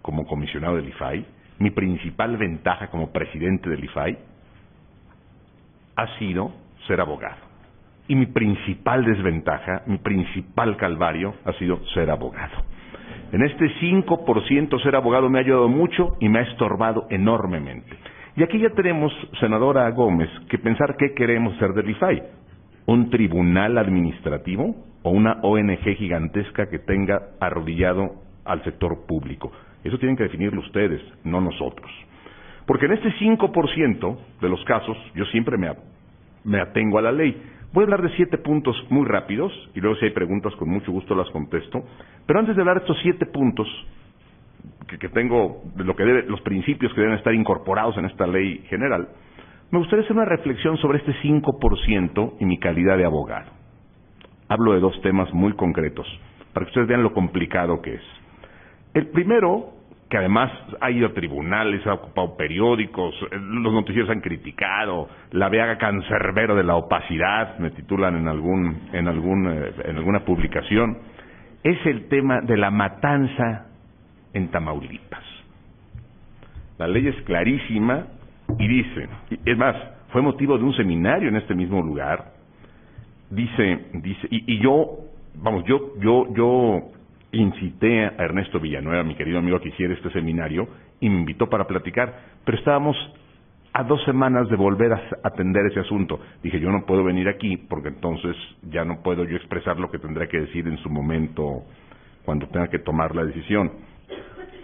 como comisionado del IFAI, mi principal ventaja como presidente del IFAI, ha sido ser abogado. Y mi principal desventaja, mi principal calvario, ha sido ser abogado. En este 5% ser abogado me ha ayudado mucho y me ha estorbado enormemente. Y aquí ya tenemos, senadora Gómez, que pensar qué queremos ser del IFAI. ¿Un tribunal administrativo o una ONG gigantesca que tenga arrodillado al sector público? Eso tienen que definirlo ustedes, no nosotros. Porque en este 5% de los casos, yo siempre me atengo a la ley. Voy a hablar de 7 puntos muy rápidos, y luego si hay preguntas con mucho gusto las contesto. Pero antes de hablar de estos 7 puntos, que tengo, de lo que los principios que deben estar incorporados en esta ley general, me gustaría hacer una reflexión sobre este 5% y mi calidad de abogado. Hablo de 2 temas muy concretos, para que ustedes vean lo complicado que es. El primero, que además ha ido a tribunales, ha ocupado periódicos, los noticieros han criticado, la viaga cancerbero de la opacidad, me titulan en alguna publicación, es el tema de la matanza en Tamaulipas. La ley es clarísima y dice, es más, fue motivo de un seminario en este mismo lugar, dice, yo incité a Ernesto Villanueva, mi querido amigo, a que hiciera este seminario y me invitó para platicar, pero estábamos a 2 semanas de volver a atender ese asunto. Dije, yo no puedo venir aquí porque entonces ya no puedo yo expresar lo que tendré que decir en su momento cuando tenga que tomar la decisión.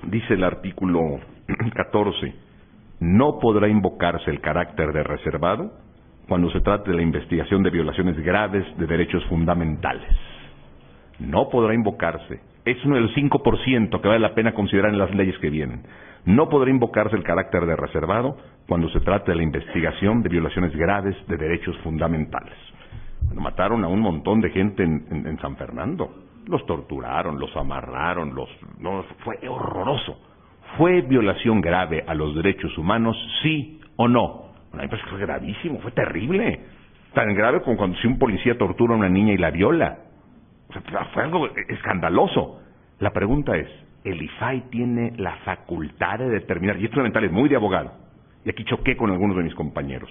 Dice el artículo 14, no podrá invocarse el carácter de reservado cuando se trate de la investigación de violaciones graves de derechos fundamentales. No podrá invocarse. Es uno del 5% que vale la pena considerar en las leyes que vienen. No podrá invocarse el carácter de reservado cuando se trate de la investigación de violaciones graves de derechos fundamentales. Bueno, mataron a un montón de gente en San Fernando. Los torturaron, los amarraron, fue horroroso. ¿Fue violación grave a los derechos humanos, sí o no? Bueno, a mí me parece que fue gravísimo, fue terrible. Tan grave como cuando si un policía tortura a una niña y la viola. O sea, fue algo escandaloso. La pregunta es, ¿el IFAI tiene la facultad de determinar? Y esto fundamental es muy de abogado, y aquí choqué con algunos de mis compañeros.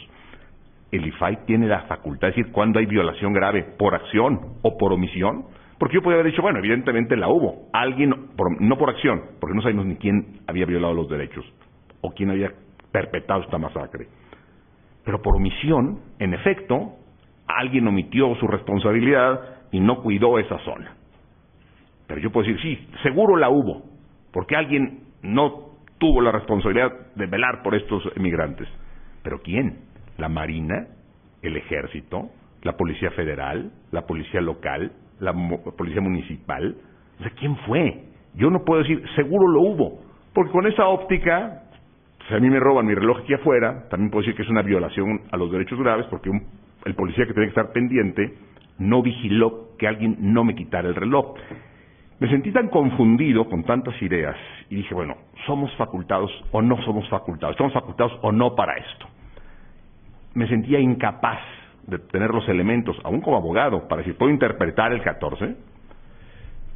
¿El IFAI tiene la facultad de decir cuándo hay violación grave por acción o por omisión? Porque yo podría haber dicho, bueno, evidentemente la hubo. Alguien, no por acción, porque no sabemos ni quién había violado los derechos, o quién había perpetrado esta masacre. Pero por omisión, en efecto, alguien omitió su responsabilidad y no cuidó esa zona. Pero yo puedo decir, sí, seguro la hubo, porque alguien no tuvo la responsabilidad de velar por estos emigrantes. ¿Pero quién? ¿La Marina? ¿El Ejército? ¿La Policía Federal? ¿La Policía Local? ¿La Policía Municipal? O sea, ¿quién fue? Yo no puedo decir, seguro lo hubo, porque con esa óptica, si a mí me roban mi reloj aquí afuera, también puedo decir que es una violación a los derechos graves, porque el policía que tiene que estar pendiente no vigiló que alguien no me quitara el reloj. Me sentí tan confundido con tantas ideas y dije, bueno, ¿somos facultados o no somos facultados? ¿Estamos facultados o no para esto? Me sentía incapaz de tener los elementos, aún como abogado, para decir, ¿puedo interpretar el 14?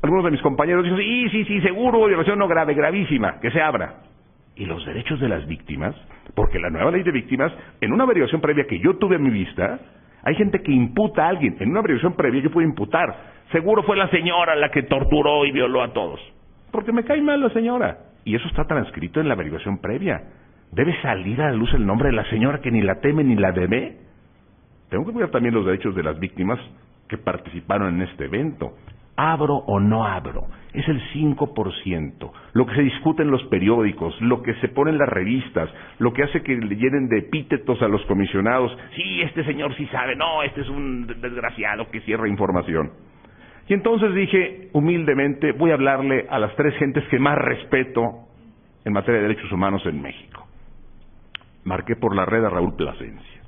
Algunos de mis compañeros dicen, sí, seguro, violación no grave, gravísima, que se abra. ¿Y los derechos de las víctimas? Porque la nueva ley de víctimas, en una averiguación previa que yo tuve a mi vista, hay gente que imputa a alguien. En una averiguación previa yo puedo imputar. Seguro fue la señora la que torturó y violó a todos. Porque me cae mal la señora. Y eso está transcrito en la averiguación previa. ¿Debe salir a la luz el nombre de la señora que ni la teme ni la debe? Tengo que cuidar también los derechos de las víctimas que participaron en este evento. ¿Abro o no abro? Es el 5%. Lo que se discute en los periódicos, lo que se pone en las revistas, lo que hace que le llenen de epítetos a los comisionados. Sí, este señor sí sabe. No, este es un desgraciado que cierra información. Y entonces dije, humildemente, voy a hablarle a las 3 gentes que más respeto en materia de derechos humanos en México. Marqué por la red a Raúl Plasencia.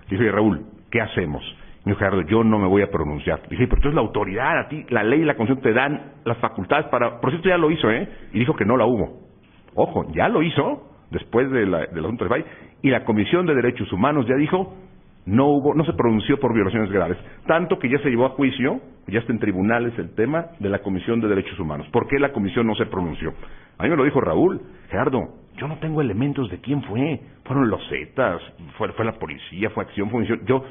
Dije, Raúl, ¿qué hacemos? Me dijo, Gerardo, yo no me voy a pronunciar. Dije, pero entonces la autoridad, a ti, la ley y la Constitución te dan las facultades para... Por cierto, ya lo hizo, Y dijo que no la hubo. Ojo, ya lo hizo, después del asunto del FAI, y la Comisión de Derechos Humanos ya dijo no se pronunció por violaciones graves, tanto que ya se llevó a juicio, ya está en tribunales el tema de la Comisión de Derechos Humanos. ¿Por qué la comisión no se pronunció? A mí me lo dijo Raúl: Gerardo, yo no tengo elementos de quién fue, fueron los Zetas, fue la policía, fue acción, fue omisión, yo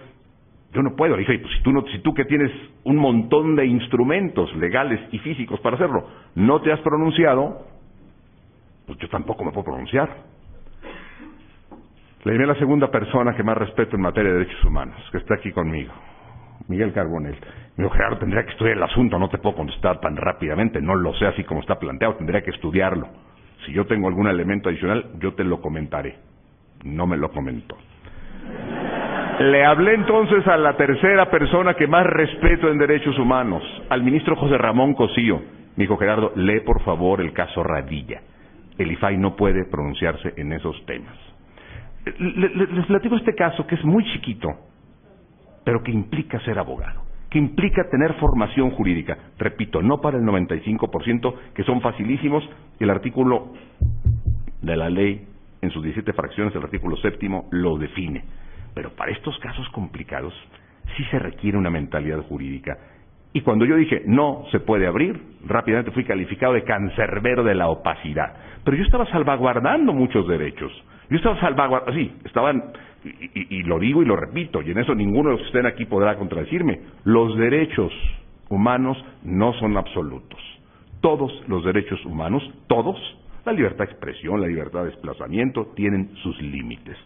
no puedo. Le dije: pues si tú que tienes un montón de instrumentos legales y físicos para hacerlo, no te has pronunciado, pues yo tampoco me puedo pronunciar. Le llamé a la segunda persona que más respeto en materia de derechos humanos, que está aquí conmigo, Miguel Carbonell. Me dijo: Gerardo, tendría que estudiar el asunto, no te puedo contestar tan rápidamente, no lo sé así como está planteado, tendría que estudiarlo. Si yo tengo algún elemento adicional, yo te lo comentaré. No me lo comentó. Le hablé entonces a la tercera persona que más respeto en derechos humanos, al ministro José Ramón Cosío. Me dijo: Gerardo, lee por favor el caso Radilla. El IFAI no puede pronunciarse en esos temas. Les platico este caso que es muy chiquito, pero que implica ser abogado, que implica tener formación jurídica. Repito, no para el 95%, que son facilísimos, y el artículo de la ley, en sus 17 fracciones, el artículo 7º, lo define. Pero para estos casos complicados, sí se requiere una mentalidad jurídica. Y cuando yo dije, no se puede abrir, rápidamente fui calificado de cancerbero de la opacidad. Pero yo estaba salvaguardando muchos derechos. Yo estaba salvaguardando, sí, estaban, y lo digo y lo repito, y en eso ninguno de los que estén aquí podrá contradecirme: los derechos humanos no son absolutos. Todos los derechos humanos, todos, la libertad de expresión, la libertad de desplazamiento, tienen sus límites.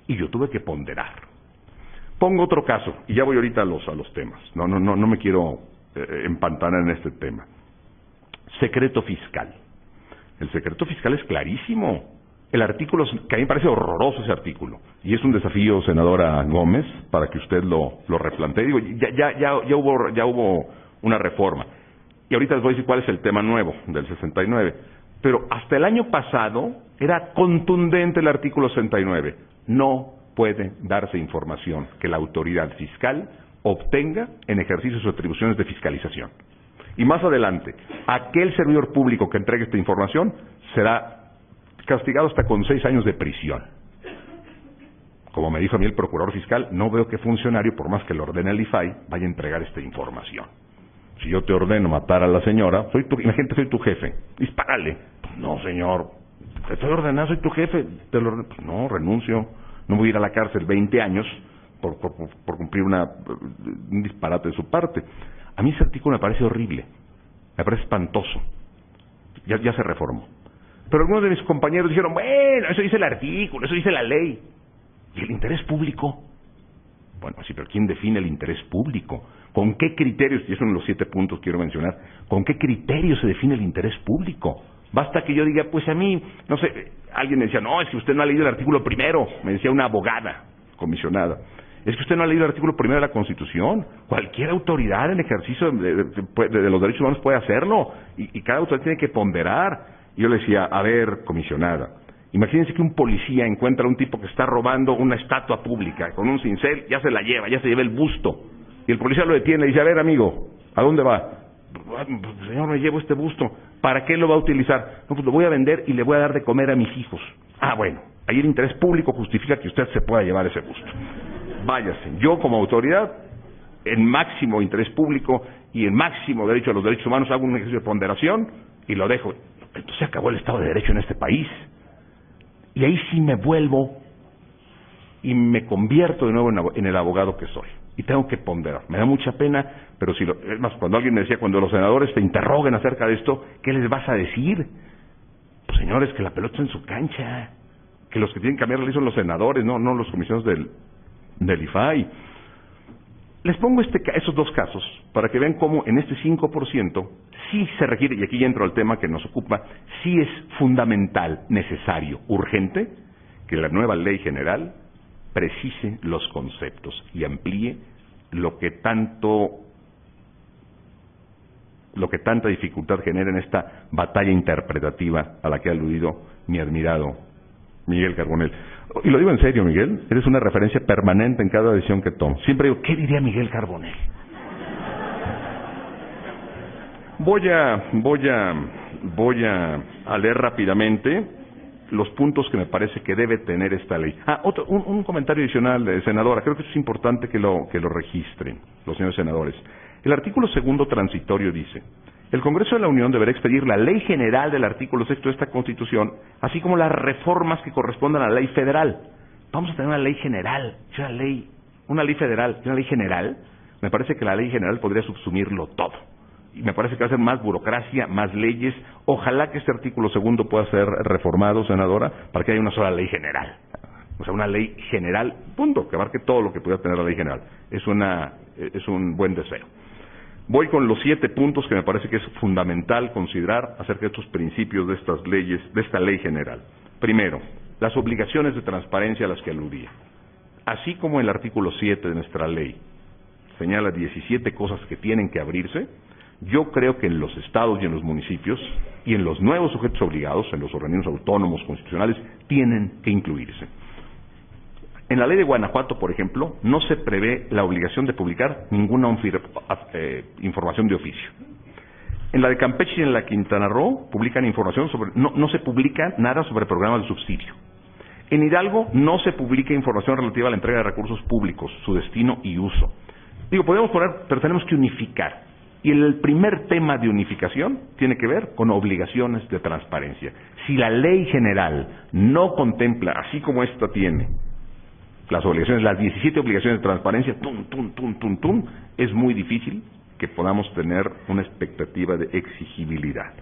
Y yo tuve que ponderar. Pongo otro caso, y ya voy ahorita a los temas. No me quiero empantanar en este tema. Secreto fiscal. El secreto fiscal es clarísimo. El artículo, que a mí me parece horroroso ese artículo, y es un desafío, senadora Gómez, para que usted lo replantee. Digo, ya hubo una reforma, y ahorita les voy a decir cuál es el tema nuevo del 69, pero hasta el año pasado era contundente el artículo 69. No puede darse información que la autoridad fiscal obtenga en ejercicio de sus atribuciones de fiscalización. Y más adelante, aquel servidor público que entregue esta información será castigado hasta con 6 años de prisión. Como me dijo a mí el procurador fiscal, no veo que funcionario, por más que lo ordene el IFAI, vaya a entregar esta información. Si yo te ordeno matar a la señora, imagínate, soy tu jefe, dispárale. Pues no, señor, te estoy ordenando, soy tu jefe, pues no, renuncio, no voy a ir a la cárcel 20 años por cumplir un disparate de su parte. A mí ese artículo me parece horrible, me parece espantoso. Ya se reformó. Pero algunos de mis compañeros dijeron: bueno, eso dice el artículo, eso dice la ley. ¿Y el interés público? Bueno, sí, pero ¿quién define el interés público? ¿Con qué criterios? Y eso en los 7 puntos quiero mencionar. ¿Con qué criterios se define el interés público? Basta que yo diga, pues a mí, no sé, alguien me decía: no, es que usted no ha leído el artículo primero. Me decía una abogada comisionada: es que usted no ha leído el artículo primero de la Constitución. Cualquier autoridad en ejercicio de los derechos humanos puede hacerlo, y cada autoridad tiene que ponderar. Y yo le decía: a ver, comisionada, imagínense que un policía encuentra a un tipo que está robando una estatua pública con un cincel, ya se lleva el busto, y el policía lo detiene y dice: a ver, amigo, ¿a dónde va? Pues, señor, me llevo este busto. ¿Para qué lo va a utilizar? No, pues lo voy a vender y le voy a dar de comer a mis hijos. Ah, bueno, ahí el interés público justifica que usted se pueda llevar ese busto. Váyase. Yo, como autoridad, en máximo interés público y en máximo derecho a los derechos humanos, hago un ejercicio de ponderación y lo dejo. Entonces se acabó el Estado de Derecho en este país. Y ahí sí me vuelvo y me convierto de nuevo en el abogado que soy. Y tengo que ponderar. Me da mucha pena, pero es más, cuando alguien me decía, cuando los senadores te interroguen acerca de esto, ¿qué les vas a decir? Pues señores, que la pelota está en su cancha. Que los que tienen que cambiar la ley son los senadores, no los comisionados del IFAI. Les pongo esos 2 casos para que vean cómo en este 5% sí se requiere, y aquí ya entro al tema que nos ocupa, sí es fundamental, necesario, urgente, que la nueva ley general precise los conceptos y amplíe lo que tanta dificultad genera en esta batalla interpretativa a la que ha aludido mi admirado Miguel Carbonell. Y lo digo en serio, Miguel, eres una referencia permanente en cada decisión que tomo. Siempre digo, ¿qué diría Miguel Carbonell? Voy a leer rápidamente los puntos que me parece que debe tener esta ley. Un comentario adicional, senadora, creo que eso es importante que lo registren los señores senadores. El artículo 2º transitorio dice: el Congreso de la Unión deberá expedir la ley general del artículo 6º de esta Constitución, así como las reformas que correspondan a la ley federal. Vamos a tener una ley general, una ley federal y una ley general. Me parece que la ley general podría subsumirlo todo. Y me parece que va a ser más burocracia, más leyes. Ojalá que este artículo 2 pueda ser reformado, senadora, para que haya una sola ley general. O sea, una ley general, punto, que abarque todo lo que pueda tener la ley general. Es un buen deseo. Voy con los 7 puntos que me parece que es fundamental considerar acerca de estos principios de estas leyes, de esta ley general. Primero, las obligaciones de transparencia a las que aludía. Así como el artículo 7 de nuestra ley señala 17 cosas que tienen que abrirse, yo creo que en los estados y en los municipios y en los nuevos sujetos obligados, en los organismos autónomos constitucionales, tienen que incluirse. En la ley de Guanajuato, por ejemplo, no se prevé la obligación de publicar ninguna información de oficio. En la de Campeche y en la de Quintana Roo publican información sobre, no se publica nada sobre programas de subsidio. En Hidalgo no se publica información relativa a la entrega de recursos públicos, su destino y uso. Podemos poner, pero tenemos que unificar. Y el primer tema de unificación tiene que ver con obligaciones de transparencia. Si la ley general no contempla, así como esta tiene, las 17 obligaciones de transparencia, es muy difícil que podamos tener una expectativa de exigibilidad.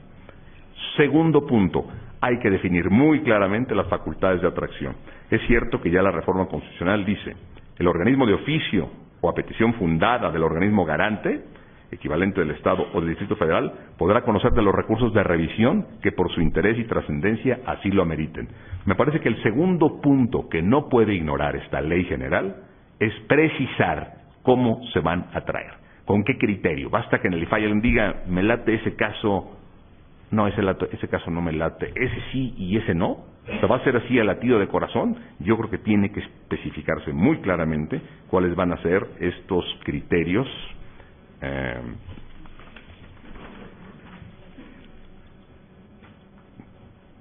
Segundo punto, hay que definir muy claramente las facultades de atracción. Es cierto que ya la reforma constitucional dice: el organismo de oficio o a petición fundada del organismo garante, equivalente del Estado o del Distrito Federal, podrá conocer de los recursos de revisión que por su interés y trascendencia así lo ameriten. Me parece que el segundo punto que no puede ignorar esta ley general es precisar cómo se van a traer, con qué criterio. Basta que en el IFAI alguien diga: me late ese caso, no, ese caso no me late, ese sí y ese no. O sea, va a ser así a latido de corazón. Yo creo que tiene que especificarse muy claramente cuáles van a ser estos criterios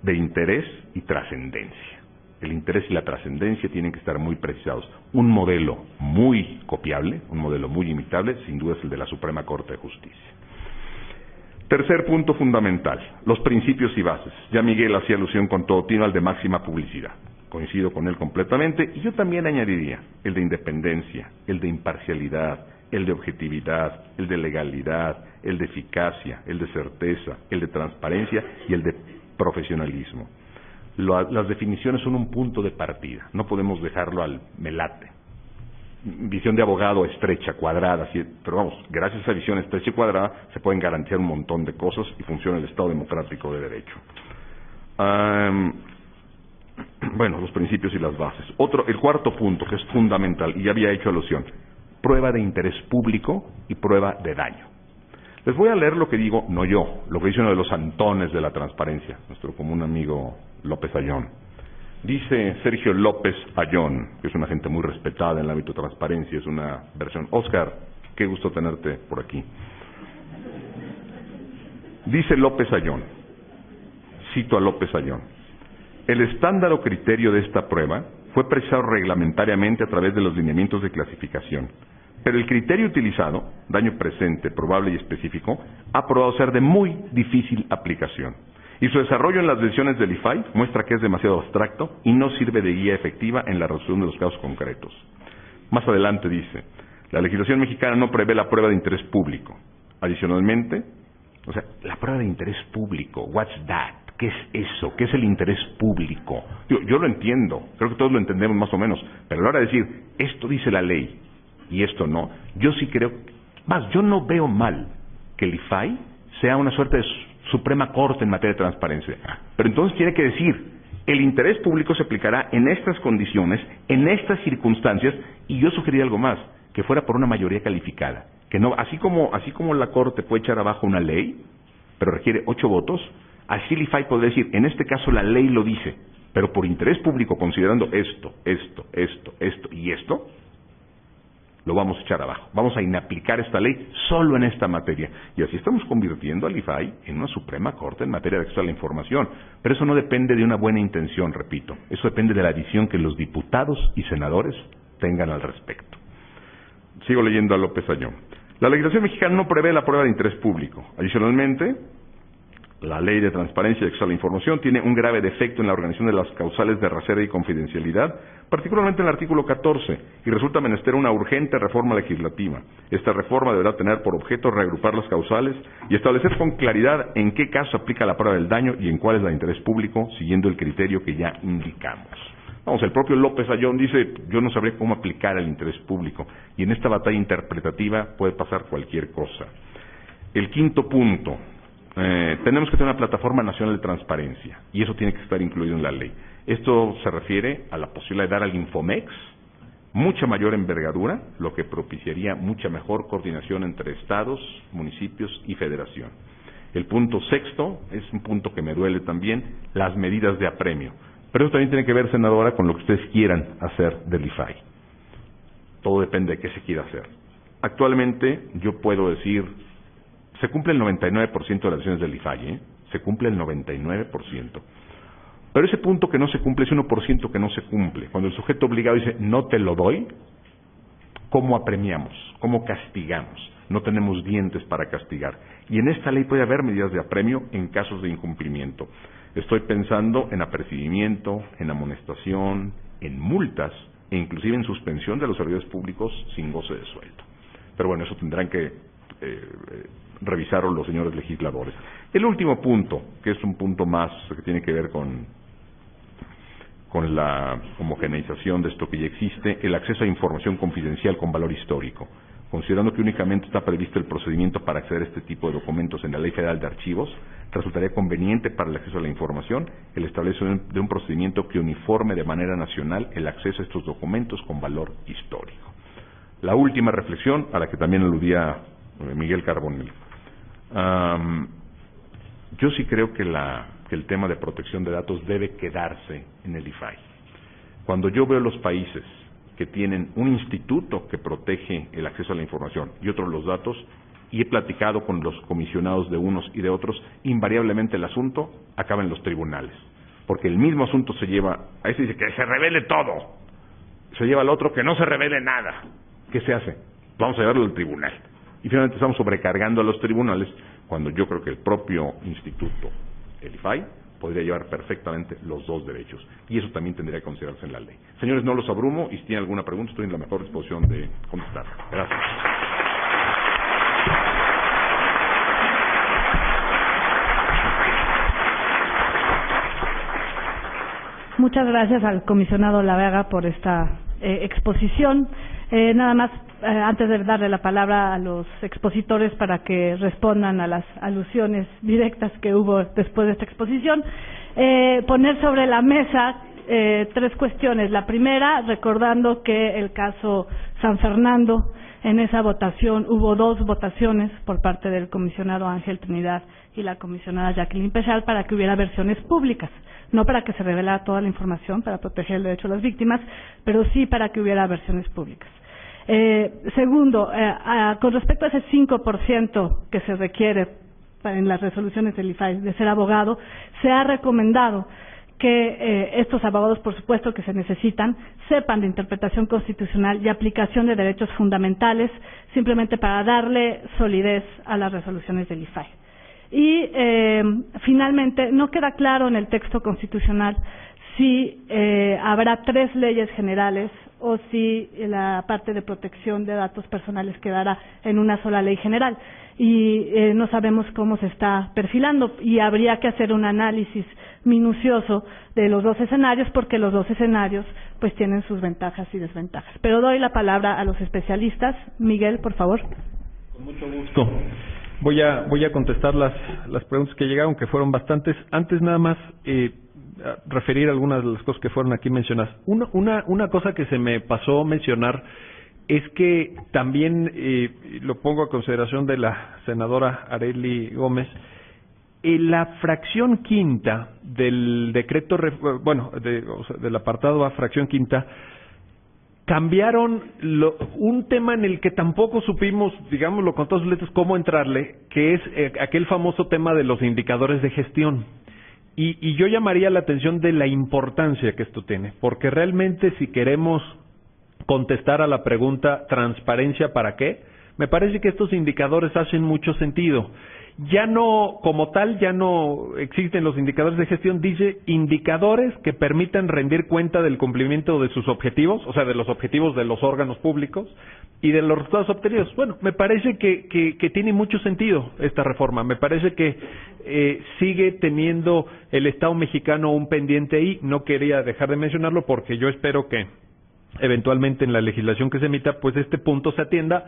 de interés y trascendencia. El interés y la trascendencia tienen que estar muy precisados. Un modelo muy copiable, un modelo muy imitable, sin duda es el de la Suprema Corte de Justicia. Tercer punto fundamental, los principios y bases. Ya Miguel hacía alusión con todo tino al de máxima publicidad. Coincido con él completamente, y yo también añadiría el de independencia, el de imparcialidad, el de objetividad, el de legalidad, el de eficacia, el de certeza, el de transparencia y el de profesionalismo. Las definiciones son un punto de partida, no podemos dejarlo al melate. Visión de abogado estrecha, cuadrada, pero vamos, gracias a esa visión estrecha y cuadrada se pueden garantizar un montón de cosas y funciona el Estado democrático de derecho. Bueno, los principios y las bases. El cuarto punto, que es fundamental, y ya había hecho alusión: prueba de interés público y prueba de daño. Les voy a leer lo que digo, no yo, lo que dice uno de los Antones de la transparencia, nuestro común amigo López Ayón. Dice Sergio López Ayón, que es una gente muy respetada en el ámbito de transparencia, es una versión. Oscar, qué gusto tenerte por aquí. Dice López Ayón, cito a López Ayón: el estándar o criterio de esta prueba fue precisado reglamentariamente a través de los lineamientos de clasificación, pero el criterio utilizado, daño presente, probable y específico, ha probado ser de muy difícil aplicación, y su desarrollo en las decisiones del IFAI muestra que es demasiado abstracto y no sirve de guía efectiva en la resolución de los casos concretos. Más adelante dice: la legislación mexicana no prevé la prueba de interés público. Adicionalmente, la prueba de interés público, what's that? ¿Qué es eso? ¿Qué es el interés público? Yo lo entiendo, creo que todos lo entendemos más o menos, pero a la hora de decir, esto dice la ley y esto no, yo sí creo, yo no veo mal que el IFAI sea una suerte de Suprema Corte en materia de transparencia, pero entonces tiene que decir, el interés público se aplicará en estas condiciones, en estas circunstancias, y yo sugeriría algo más, que fuera por una mayoría calificada, que no, así como la Corte puede echar abajo una ley, pero requiere 8 votos, así el IFAI podría decir, en este caso la ley lo dice, pero por interés público, considerando esto y esto, lo vamos a echar abajo. Vamos a inaplicar esta ley solo en esta materia. Y así estamos convirtiendo al IFAI en una Suprema Corte en materia de acceso a la información. Pero eso no depende de una buena intención, repito. Eso depende de la visión que los diputados y senadores tengan al respecto. Sigo leyendo a López Ayllón. La legislación mexicana no prevé la prueba de interés público. Adicionalmente, la Ley de Transparencia y Acceso a la Información tiene un grave defecto en la organización de las causales de rasería y confidencialidad, particularmente en el artículo 14, y resulta menester una urgente reforma legislativa. Esta reforma deberá tener por objeto reagrupar las causales y establecer con claridad en qué caso aplica la prueba del daño y en cuál es la de interés público, siguiendo el criterio que ya indicamos. Vamos, el propio López Ayllón dice, yo no sabría cómo aplicar el interés público, y en esta batalla interpretativa puede pasar cualquier cosa. El quinto punto. Tenemos que tener una plataforma nacional de transparencia y eso tiene que estar incluido en la ley. Esto se refiere a la posibilidad de dar al Infomex mucha mayor envergadura, lo que propiciaría mucha mejor coordinación entre estados, municipios y federación. El punto sexto es un punto que me duele también, las medidas de apremio. Pero eso también tiene que ver, senadora, con lo que ustedes quieran hacer del IFAI. Todo depende de qué se quiera hacer. Actualmente yo puedo decir, se cumple el 99% de las decisiones del IFAI, se cumple el 99%. Pero ese punto que no se cumple, ese 1% que no se cumple, cuando el sujeto obligado dice, no te lo doy, ¿cómo apremiamos? ¿Cómo castigamos? No tenemos dientes para castigar. Y en esta ley puede haber medidas de apremio en casos de incumplimiento. Estoy pensando en apercibimiento, en amonestación, en multas, e inclusive en suspensión de los servidores públicos sin goce de sueldo. Pero bueno, eso tendrán que revisarlo los señores legisladores. El último punto, que es un punto más que tiene que ver con la homogeneización de esto que ya existe, el acceso a información confidencial con valor histórico. Considerando que únicamente está previsto el procedimiento para acceder a este tipo de documentos en la Ley Federal de Archivos, resultaría conveniente para el acceso a la información el establecimiento de un procedimiento que uniforme de manera nacional el acceso a estos documentos con valor histórico. La última reflexión, a la que también aludía Miguel Carbonell. Yo sí creo que el tema de protección de datos debe quedarse en el IFAI. Cuando yo veo los países que tienen un instituto que protege el acceso a la información y otros los datos, y he platicado con los comisionados de unos y de otros, invariablemente el asunto acaba en los tribunales, porque el mismo asunto se lleva, a ese dice que se revele todo, se lleva al otro que no se revele nada. ¿Qué se hace? Vamos a llevarlo al tribunal. Y finalmente estamos sobrecargando a los tribunales, cuando yo creo que el propio instituto, el IFAI, podría llevar perfectamente los dos derechos. Y eso también tendría que considerarse en la ley. Señores, no los abrumo, y si tienen alguna pregunta, estoy en la mejor disposición de contestar. Gracias. Muchas gracias al comisionado Lavega por esta exposición. Nada más, antes de darle la palabra a los expositores para que respondan a las alusiones directas que hubo después de esta exposición, poner sobre la mesa tres cuestiones. La primera, recordando que el caso San Fernando, en esa votación hubo dos votaciones por parte del comisionado Ángel Trinidad y la comisionada Jacqueline Pechal para que hubiera versiones públicas, no para que se revelara toda la información para proteger el derecho de las víctimas, pero sí para que hubiera versiones públicas. Segundo, con respecto a ese 5% que se requiere en las resoluciones del IFAI de ser abogado, se ha recomendado que estos abogados, por supuesto que se necesitan, sepan de interpretación constitucional y aplicación de derechos fundamentales, simplemente para darle solidez a las resoluciones del IFAI. Y finalmente, no queda claro en el texto constitucional si habrá tres leyes generales o si la parte de protección de datos personales quedará en una sola ley general. Y no sabemos cómo se está perfilando y habría que hacer un análisis minucioso de los dos escenarios, porque los dos escenarios pues tienen sus ventajas y desventajas. Pero doy la palabra a los especialistas. Miguel, por favor. Con mucho gusto. Voy a contestar las preguntas que llegaron, que fueron bastantes. Antes nada más referir algunas de las cosas que fueron aquí mencionadas. Una cosa que se me pasó mencionar es que también, lo pongo a consideración de la senadora Arely Gómez, la fracción quinta del decreto, del apartado A, fracción quinta, cambiaron un tema en el que tampoco supimos, digámoslo con todas sus letras, cómo entrarle, que es aquel famoso tema de los indicadores de gestión. Y yo llamaría la atención de la importancia que esto tiene, porque realmente si queremos contestar a la pregunta ¿transparencia para qué?, me parece que estos indicadores hacen mucho sentido. Ya no, como tal, ya no existen los indicadores de gestión, dice indicadores que permitan rendir cuenta del cumplimiento de sus objetivos, o sea, de los objetivos de los órganos públicos y de los resultados obtenidos. Bueno, me parece que tiene mucho sentido esta reforma. Me parece que sigue teniendo el Estado mexicano un pendiente ahí. No quería dejar de mencionarlo porque yo espero que eventualmente en la legislación que se emita, pues este punto se atienda.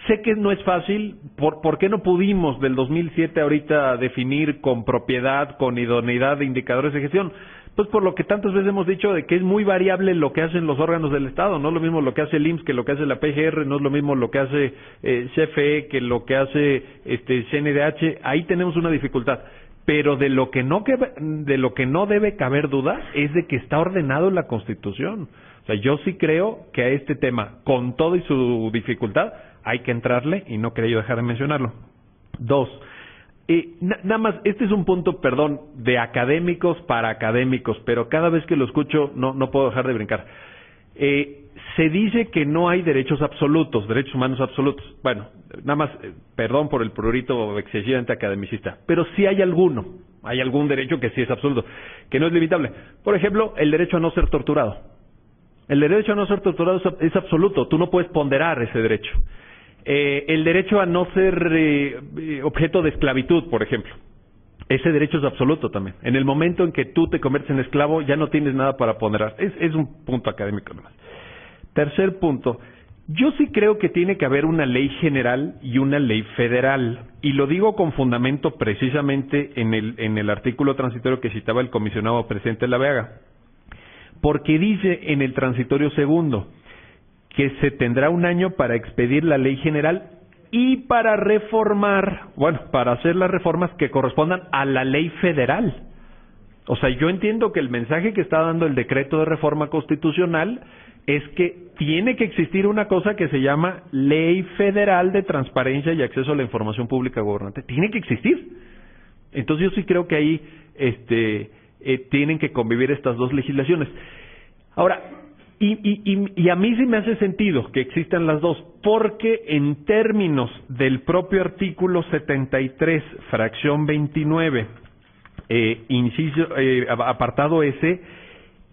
Sé que no es fácil. ¿Por qué no pudimos del 2007 ahorita definir con propiedad, con idoneidad de indicadores de gestión? Pues por lo que tantas veces hemos dicho de que es muy variable lo que hacen los órganos del Estado. No es lo mismo lo que hace el IMSS que lo que hace la PGR, no es lo mismo lo que hace CFE que lo que hace CNDH. Ahí tenemos una dificultad. Pero de lo que no debe caber duda es de que está ordenado en la Constitución. O sea, yo sí creo que a este tema, con todo y su dificultad, hay que entrarle y no quería yo dejar de mencionarlo. 2. Nada más, este es un punto, perdón, de académicos para académicos, pero cada vez que lo escucho no puedo dejar de brincar. Se dice que no hay derechos absolutos, derechos humanos absolutos. Bueno, nada más, perdón por el prurito excesivamente academicista, pero sí hay alguno. Hay algún derecho que sí es absoluto, que no es limitable. Por ejemplo, el derecho a no ser torturado. El derecho a no ser torturado es absoluto, tú no puedes ponderar ese derecho. El derecho a no ser objeto de esclavitud, por ejemplo. Ese derecho es absoluto también. En el momento en que tú te conviertes en esclavo, ya no tienes nada para ponderar. Es un punto académico nomás. Tercer punto. Yo sí creo que tiene que haber una ley general y una ley federal. Y lo digo con fundamento precisamente en el artículo transitorio que citaba el comisionado presidente de la Vega. Porque dice en el transitorio segundo que se tendrá un año para expedir la ley general y para reformar, para hacer las reformas que correspondan a la ley federal. O sea, yo entiendo que el mensaje que está dando el decreto de reforma constitucional es que tiene que existir una cosa que se llama Ley Federal de Transparencia y Acceso a la Información Pública Gubernamental. Tiene que existir. Entonces yo sí creo que ahí tienen que convivir estas dos legislaciones. Ahora, y a mí sí me hace sentido que existan las dos, porque en términos del propio artículo 73, fracción 29, apartado S,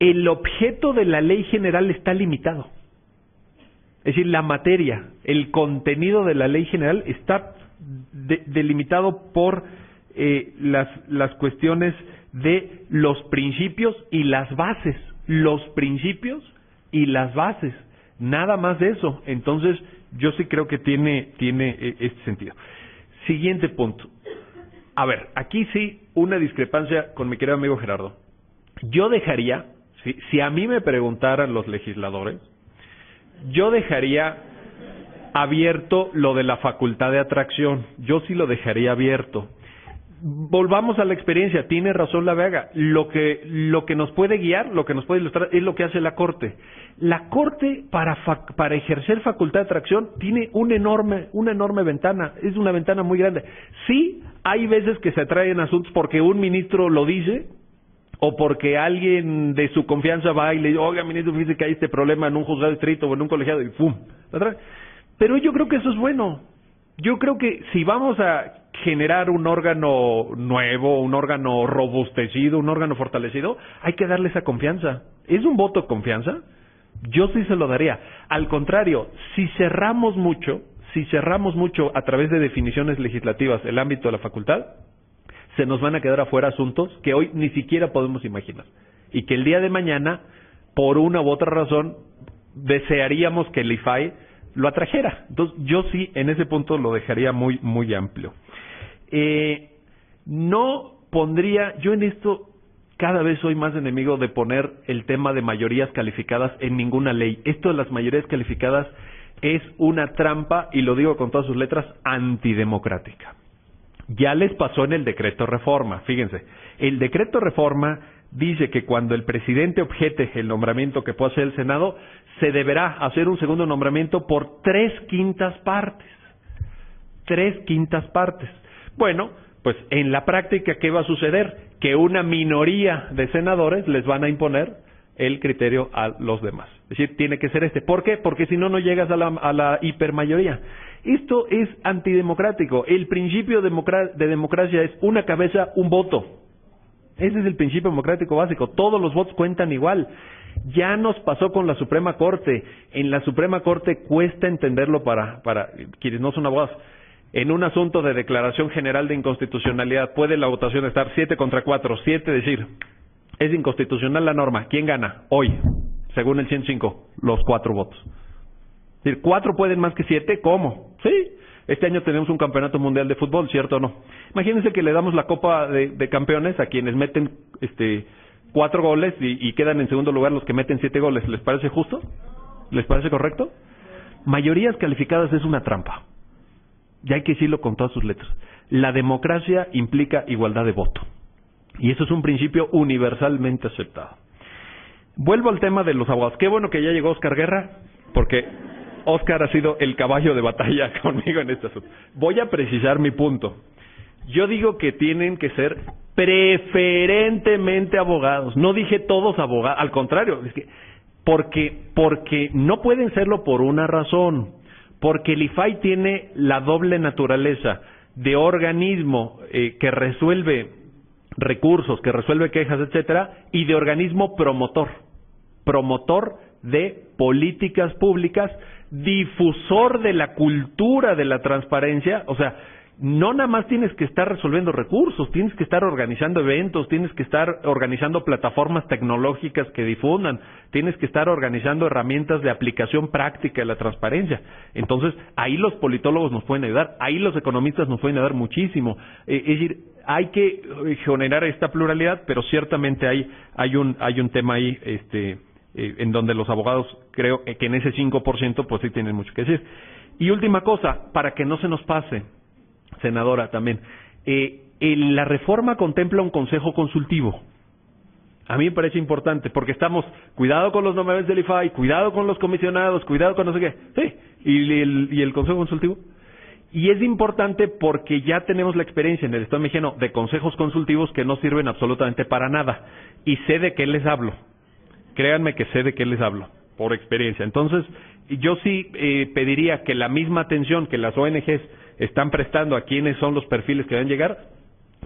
el objeto de la ley general está limitado. Es decir, la materia, el contenido de la ley general está delimitado por las cuestiones de los principios y las bases. Los principios y las bases. Nada más de eso. Entonces, yo sí creo que tiene este sentido. Siguiente punto. A ver, aquí sí, una discrepancia con mi querido amigo Gerardo. Yo dejaría, si a mí me preguntaran los legisladores, yo dejaría abierto lo de la facultad de atracción. Yo sí lo dejaría abierto. Volvamos a la experiencia, tiene razón la Vega. Lo que nos puede guiar, lo que nos puede ilustrar, es lo que hace la Corte. La Corte, para ejercer facultad de atracción, tiene una enorme ventana, es una ventana muy grande. Sí, hay veces que se atraen asuntos porque un ministro lo dice, o porque alguien de su confianza va y le dice, oiga, ministro, fíjese que hay este problema en un juzgado de distrito o en un colegiado, y ¡pum! Pero yo creo que eso es bueno. Yo creo que si vamos a generar un órgano nuevo, un órgano robustecido, un órgano fortalecido, hay que darle esa confianza. ¿Es un voto de confianza? Yo sí se lo daría. Al contrario, si cerramos mucho a través de definiciones legislativas el ámbito de la facultad, se nos van a quedar afuera asuntos que hoy ni siquiera podemos imaginar. Y que el día de mañana, por una u otra razón, desearíamos que el IFAI lo atrajera. Entonces, yo sí, en ese punto lo dejaría muy, muy amplio. No pondría, yo en esto cada vez soy más enemigo de poner el tema de mayorías calificadas en ninguna ley. Esto de las mayorías calificadas es una trampa, y lo digo con todas sus letras, antidemocrática. Ya les pasó en el decreto reforma, fíjense, el decreto reforma dice que cuando el presidente objete el nombramiento que pueda hacer el Senado, se deberá hacer un segundo nombramiento por 3/5 partes. 3/5 partes. Bueno, pues en la práctica, ¿qué va a suceder? Que una minoría de senadores les van a imponer el criterio a los demás. Es decir, tiene que ser este. ¿Por qué? Porque si no, no llegas a la hipermayoría. Esto es antidemocrático. El principio de democracia es una cabeza, un voto. Ese es el principio democrático básico. Todos los votos cuentan igual. Ya nos pasó con la Suprema Corte. En la Suprema Corte cuesta entenderlo para quienes no son abogados. En un asunto de declaración general de inconstitucionalidad puede la votación estar 7-4, 7 decir, es inconstitucional la norma. ¿Quién gana? Hoy, según el 105, los 4 votos. Es decir, 4 pueden más que 7, ¿cómo? Sí, este año tenemos un campeonato mundial de fútbol, ¿cierto o no? Imagínense que le damos la Copa de Campeones a quienes meten 4 goles y quedan en segundo lugar los que meten 7 goles. ¿Les parece justo? ¿Les parece correcto? Mayorías calificadas es una trampa. Y hay que decirlo con todas sus letras. La democracia implica igualdad de voto. Y eso es un principio universalmente aceptado. Vuelvo al tema de los abogados. Qué bueno que ya llegó Oscar Guerra, porque Oscar ha sido el caballo de batalla conmigo en este asunto. Voy a precisar mi punto. Yo digo que tienen que ser preferentemente abogados. No dije todos abogados, al contrario, es que porque no pueden serlo por una razón. Porque el IFAI tiene la doble naturaleza de organismo que resuelve recursos, que resuelve quejas, etcétera, y de organismo promotor de políticas públicas, difusor de la cultura de la transparencia. O sea, no nada más tienes que estar resolviendo recursos, tienes que estar organizando eventos, tienes que estar organizando plataformas tecnológicas que difundan, tienes que estar organizando herramientas de aplicación práctica de la transparencia. Entonces, ahí los politólogos nos pueden ayudar, ahí los economistas nos pueden ayudar muchísimo. Es decir, hay que generar esta pluralidad, pero ciertamente hay un tema ahí en donde los abogados, creo que en ese 5% pues sí tienen mucho que decir. Y última cosa, para que no se nos pase, senadora, también, la reforma contempla un consejo consultivo. A mí me parece importante, porque cuidado con los nombramientos del IFAI, cuidado con los comisionados, cuidado con no sé qué, sí, y el consejo consultivo. Y es importante porque ya tenemos la experiencia en el Estado mexicano de consejos consultivos que no sirven absolutamente para nada. Y sé de qué les hablo. Créanme que sé de qué les hablo, por experiencia. Entonces, yo sí pediría que la misma atención que las ONGs están prestando a quienes son los perfiles que van a llegar,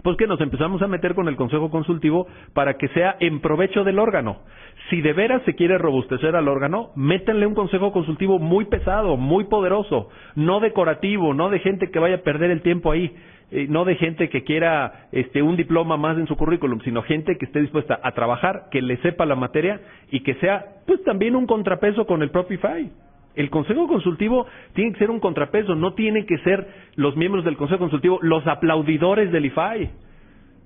pues que nos empezamos a meter con el Consejo Consultivo para que sea en provecho del órgano. Si de veras se quiere robustecer al órgano, métanle un Consejo Consultivo muy pesado, muy poderoso, no decorativo, no de gente que vaya a perder el tiempo ahí, no de gente que quiera un diploma más en su currículum, sino gente que esté dispuesta a trabajar, que le sepa la materia y que sea pues también un contrapeso con el propio IFAI. El Consejo Consultivo tiene que ser un contrapeso, no tienen que ser los miembros del Consejo Consultivo los aplaudidores del IFAI,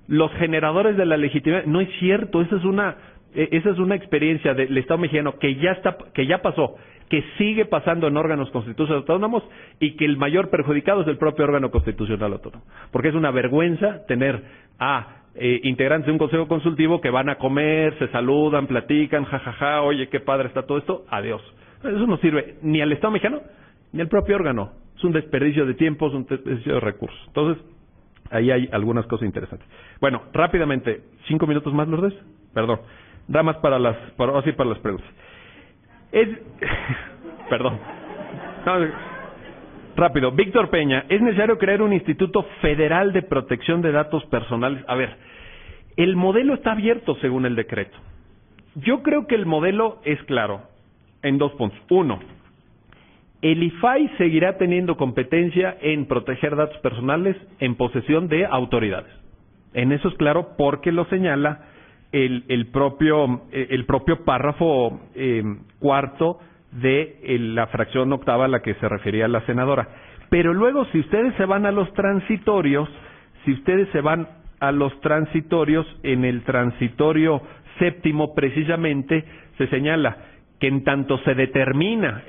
los generadores de la legitimidad. No es cierto, esa es una experiencia del Estado mexicano que ya pasó, que sigue pasando en órganos constitucionales autónomos y que el mayor perjudicado es el propio órgano constitucional autónomo. Porque es una vergüenza tener integrantes de un Consejo Consultivo que van a comer, se saludan, platican, jajaja, oye, qué padre está todo esto, adiós. Eso no sirve ni al Estado mexicano ni al propio órgano. Es un desperdicio de tiempo, es un desperdicio de recursos. Entonces, ahí hay algunas cosas interesantes. Bueno, rápidamente, 5 minutos más, Lourdes. Perdón. Nada más para las preguntas. Perdón. No, rápido. Víctor Peña, ¿es necesario crear un Instituto Federal de Protección de Datos Personales? A ver, el modelo está abierto según el decreto. Yo creo que el modelo es claro en 2 puntos. 1, el IFAI seguirá teniendo competencia en proteger datos personales en posesión de autoridades. En eso es claro porque lo señala el propio párrafo cuarto de la fracción octava a la que se refería la senadora. Pero luego, si ustedes se van a los transitorios, en el transitorio séptimo precisamente se señala que en tanto se determina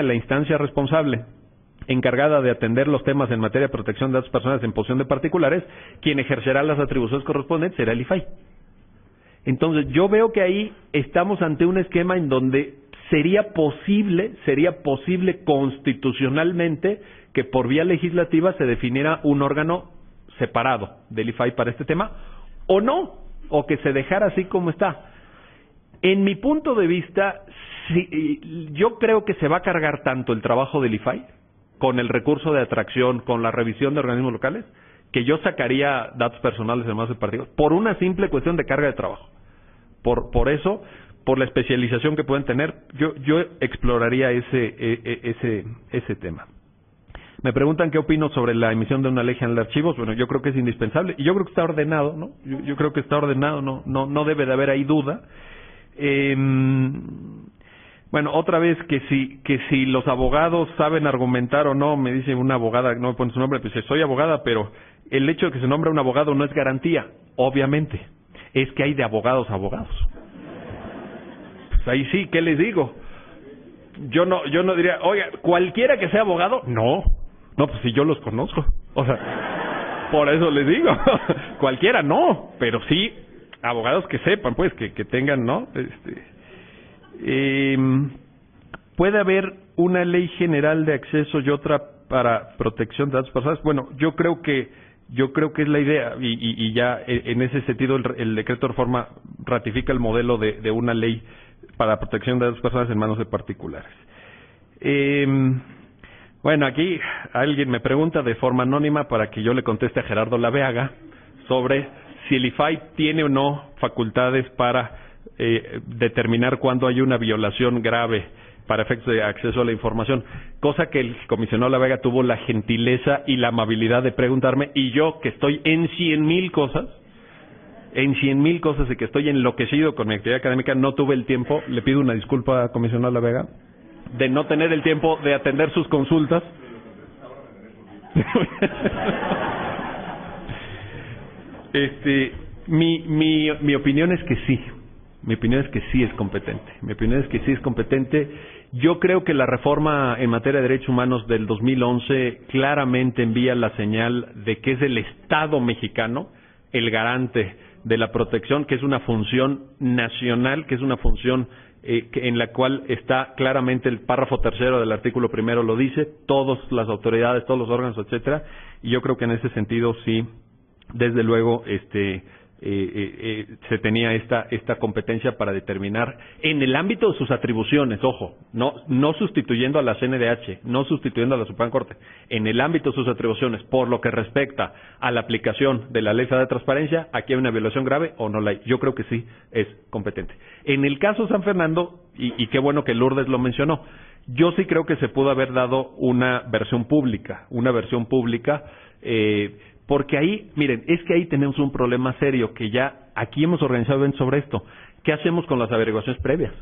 la instancia responsable encargada de atender los temas en materia de protección de datos personales en posesión de particulares, quien ejercerá las atribuciones correspondientes será el IFAI. Entonces, yo veo que ahí estamos ante un esquema en donde sería posible constitucionalmente que por vía legislativa se definiera un órgano separado del IFAI para este tema, o no, o que se dejara así como está. En mi punto de vista, yo creo que se va a cargar tanto el trabajo del IFAI, con el recurso de atracción, con la revisión de organismos locales, que yo sacaría datos personales además de partidos, por una simple cuestión de carga de trabajo. Por eso, por la especialización que pueden tener, yo exploraría ese tema. Me preguntan qué opino sobre la emisión de una ley general de archivos. Bueno, yo creo que es indispensable y yo creo que está ordenado, ¿no? Yo creo que está ordenado, no debe de haber ahí duda. Bueno, otra vez que si los abogados saben argumentar o no, me dice una abogada, no me pone su nombre, pues soy abogada, pero el hecho de que se nombre un abogado no es garantía, obviamente. Es que hay de abogados a abogados. Pues ahí sí, ¿qué les digo? Yo no diría, oiga, cualquiera que sea abogado, no, pues si yo los conozco, o sea, por eso les digo, cualquiera no, pero sí abogados que sepan, pues, que tengan, ¿no? ¿Puede haber una ley general de acceso y otra para protección de datos personales? Bueno, yo creo que es la idea y ya en ese sentido el decreto de reforma ratifica el modelo de una ley para protección de datos personales en manos de particulares. Bueno, aquí alguien me pregunta de forma anónima para que yo le conteste a Gerardo Laveaga sobre si el IFAI tiene o no facultades para determinar cuándo hay una violación grave para efectos de acceso a la información, cosa que el comisionado Laveaga tuvo la gentileza y la amabilidad de preguntarme, y yo que estoy en 100,000 cosas y que estoy enloquecido con mi actividad académica, no tuve el tiempo, le pido una disculpa, comisionado Laveaga, de no tener el tiempo de atender sus consultas. Mi opinión es que sí. Mi opinión es que sí es competente. Yo creo que la reforma en materia de derechos humanos del 2011 claramente envía la señal de que es el Estado mexicano el garante de la protección, que es una función nacional, que es una función en la cual está claramente el párrafo tercero del artículo primero lo dice, todas las autoridades, todos los órganos, etcétera, y yo creo que en ese sentido sí, desde luego, se tenía esta competencia para determinar en el ámbito de sus atribuciones, ojo, no sustituyendo a la CNDH, no sustituyendo a la Suprema Corte, en el ámbito de sus atribuciones, por lo que respecta a la aplicación de la Ley Federal de Transparencia, aquí hay una violación grave o no la hay. Yo creo que sí es competente. En el caso San Fernando, y qué bueno que Lourdes lo mencionó, yo sí creo que se pudo haber dado una versión pública, porque ahí, miren, es que ahí tenemos un problema serio que ya aquí hemos organizado eventos sobre esto. ¿Qué hacemos con las averiguaciones previas?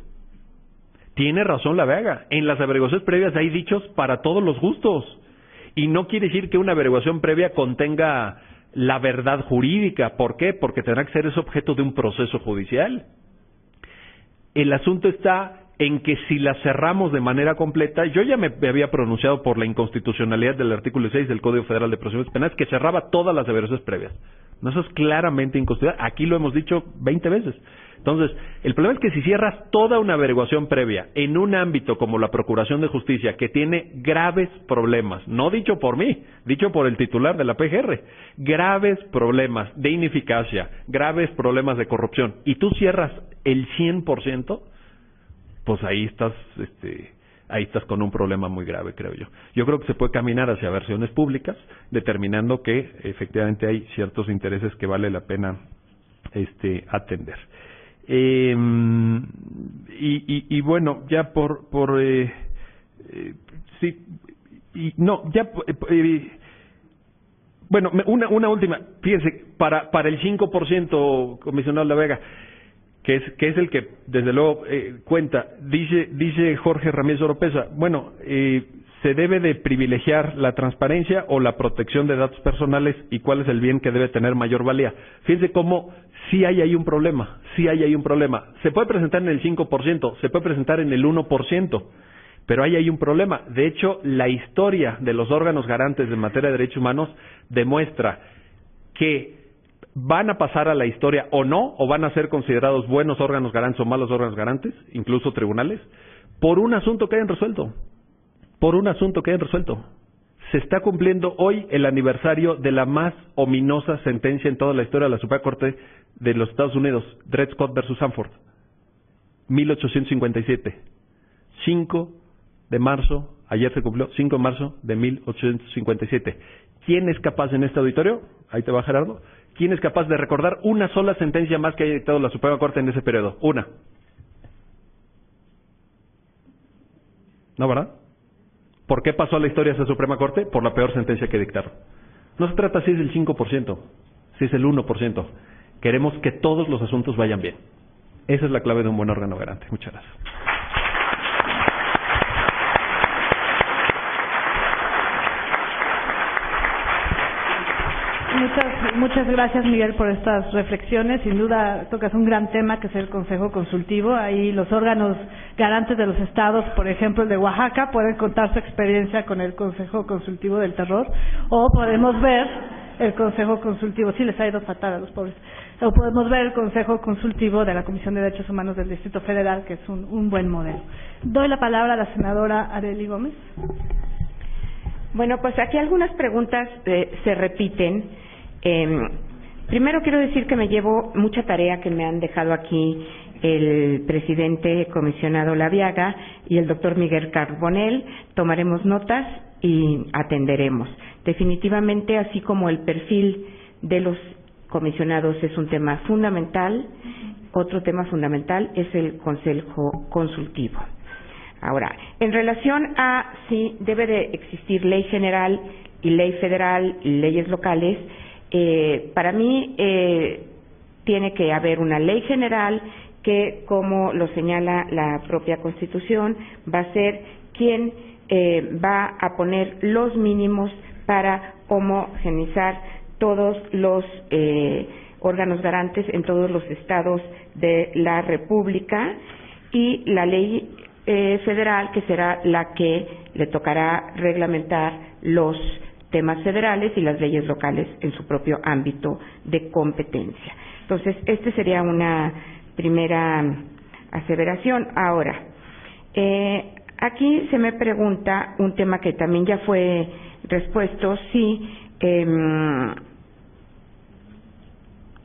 Tiene razón Laveaga, en las averiguaciones previas hay dichos para todos los gustos. Y no quiere decir que una averiguación previa contenga la verdad jurídica. ¿Por qué? Porque tendrá que ser ese objeto de un proceso judicial. El asunto está en que si la cerramos de manera completa, yo ya me había pronunciado por la inconstitucionalidad del artículo 6 del Código Federal de Procedimientos Penales, que cerraba todas las averiguaciones previas. No, eso es claramente inconstitucional. Aquí lo hemos dicho 20 veces. Entonces, el problema es que si cierras toda una averiguación previa en un ámbito como la Procuración de Justicia, que tiene graves problemas, no dicho por mí, dicho por el titular de la PGR, graves problemas de ineficacia, graves problemas de corrupción, y tú cierras el 100%, pues ahí estás con un problema muy grave, creo yo. Yo creo que se puede caminar hacia versiones públicas, determinando que efectivamente hay ciertos intereses que vale la pena atender. Y bueno, ya bueno, una última, fíjense, para el 5%, comisionado Laveaga, que es el que desde luego cuenta, dice Jorge Ramírez Oropesa, bueno, ¿se debe de privilegiar la transparencia o la protección de datos personales y cuál es el bien que debe tener mayor valía? Fíjense cómo sí hay ahí un problema. Se puede presentar en el 5%, se puede presentar en el 1%, pero hay ahí un problema. De hecho, la historia de los órganos garantes en materia de derechos humanos demuestra que ¿van a pasar a la historia o no? ¿O van a ser considerados buenos órganos garantes o malos órganos garantes, incluso tribunales? Por un asunto que hayan resuelto. Por un asunto que hayan resuelto. Se está cumpliendo hoy el aniversario de la más ominosa sentencia en toda la historia de la Suprema Corte de los Estados Unidos, Dred Scott versus Sanford, 1857. 5 de marzo, ayer se cumplió, 5 de marzo de 1857. ¿Quién es capaz en este auditorio? Ahí te va, Gerardo. ¿Quién es capaz de recordar una sola sentencia más que haya dictado la Suprema Corte en ese periodo? Una. ¿No, verdad? ¿Por qué pasó a la historia esa Suprema Corte? Por la peor sentencia que dictaron. No se trata si es el 5%, si es el 1%. Queremos que todos los asuntos vayan bien. Esa es la clave de un buen órgano garante. Muchas gracias. Muchas gracias, Miguel, por estas reflexiones. Sin duda tocas un gran tema, que es el Consejo Consultivo. Ahí los órganos garantes de los estados, por ejemplo el de Oaxaca, pueden contar su experiencia con el Consejo Consultivo del Terror, o podemos ver el Consejo Consultivo, sí les ha ido fatal a los pobres, o podemos ver el Consejo Consultivo de la Comisión de Derechos Humanos del Distrito Federal, que es un buen modelo. Doy la palabra a la senadora Arely Gómez. Bueno, pues aquí algunas preguntas se repiten. Primero quiero decir que me llevo mucha tarea que me han dejado aquí el presidente comisionado Laviaga y el doctor Miguel Carbonell. Tomaremos notas y atenderemos. Definitivamente, así como el perfil de los comisionados es un tema fundamental, otro tema fundamental es el Consejo Consultivo. Ahora, en relación a si debe de existir ley general y ley federal y leyes locales, para mí tiene que haber una ley general que, como lo señala la propia Constitución, va a ser quien va a poner los mínimos para homogeneizar todos los órganos garantes en todos los estados de la República, y la ley federal, que será la que le tocará reglamentar los temas federales y las leyes locales en su propio ámbito de competencia. Entonces, este sería una primera aseveración. Ahora, aquí se me pregunta un tema que también ya fue respuesto, si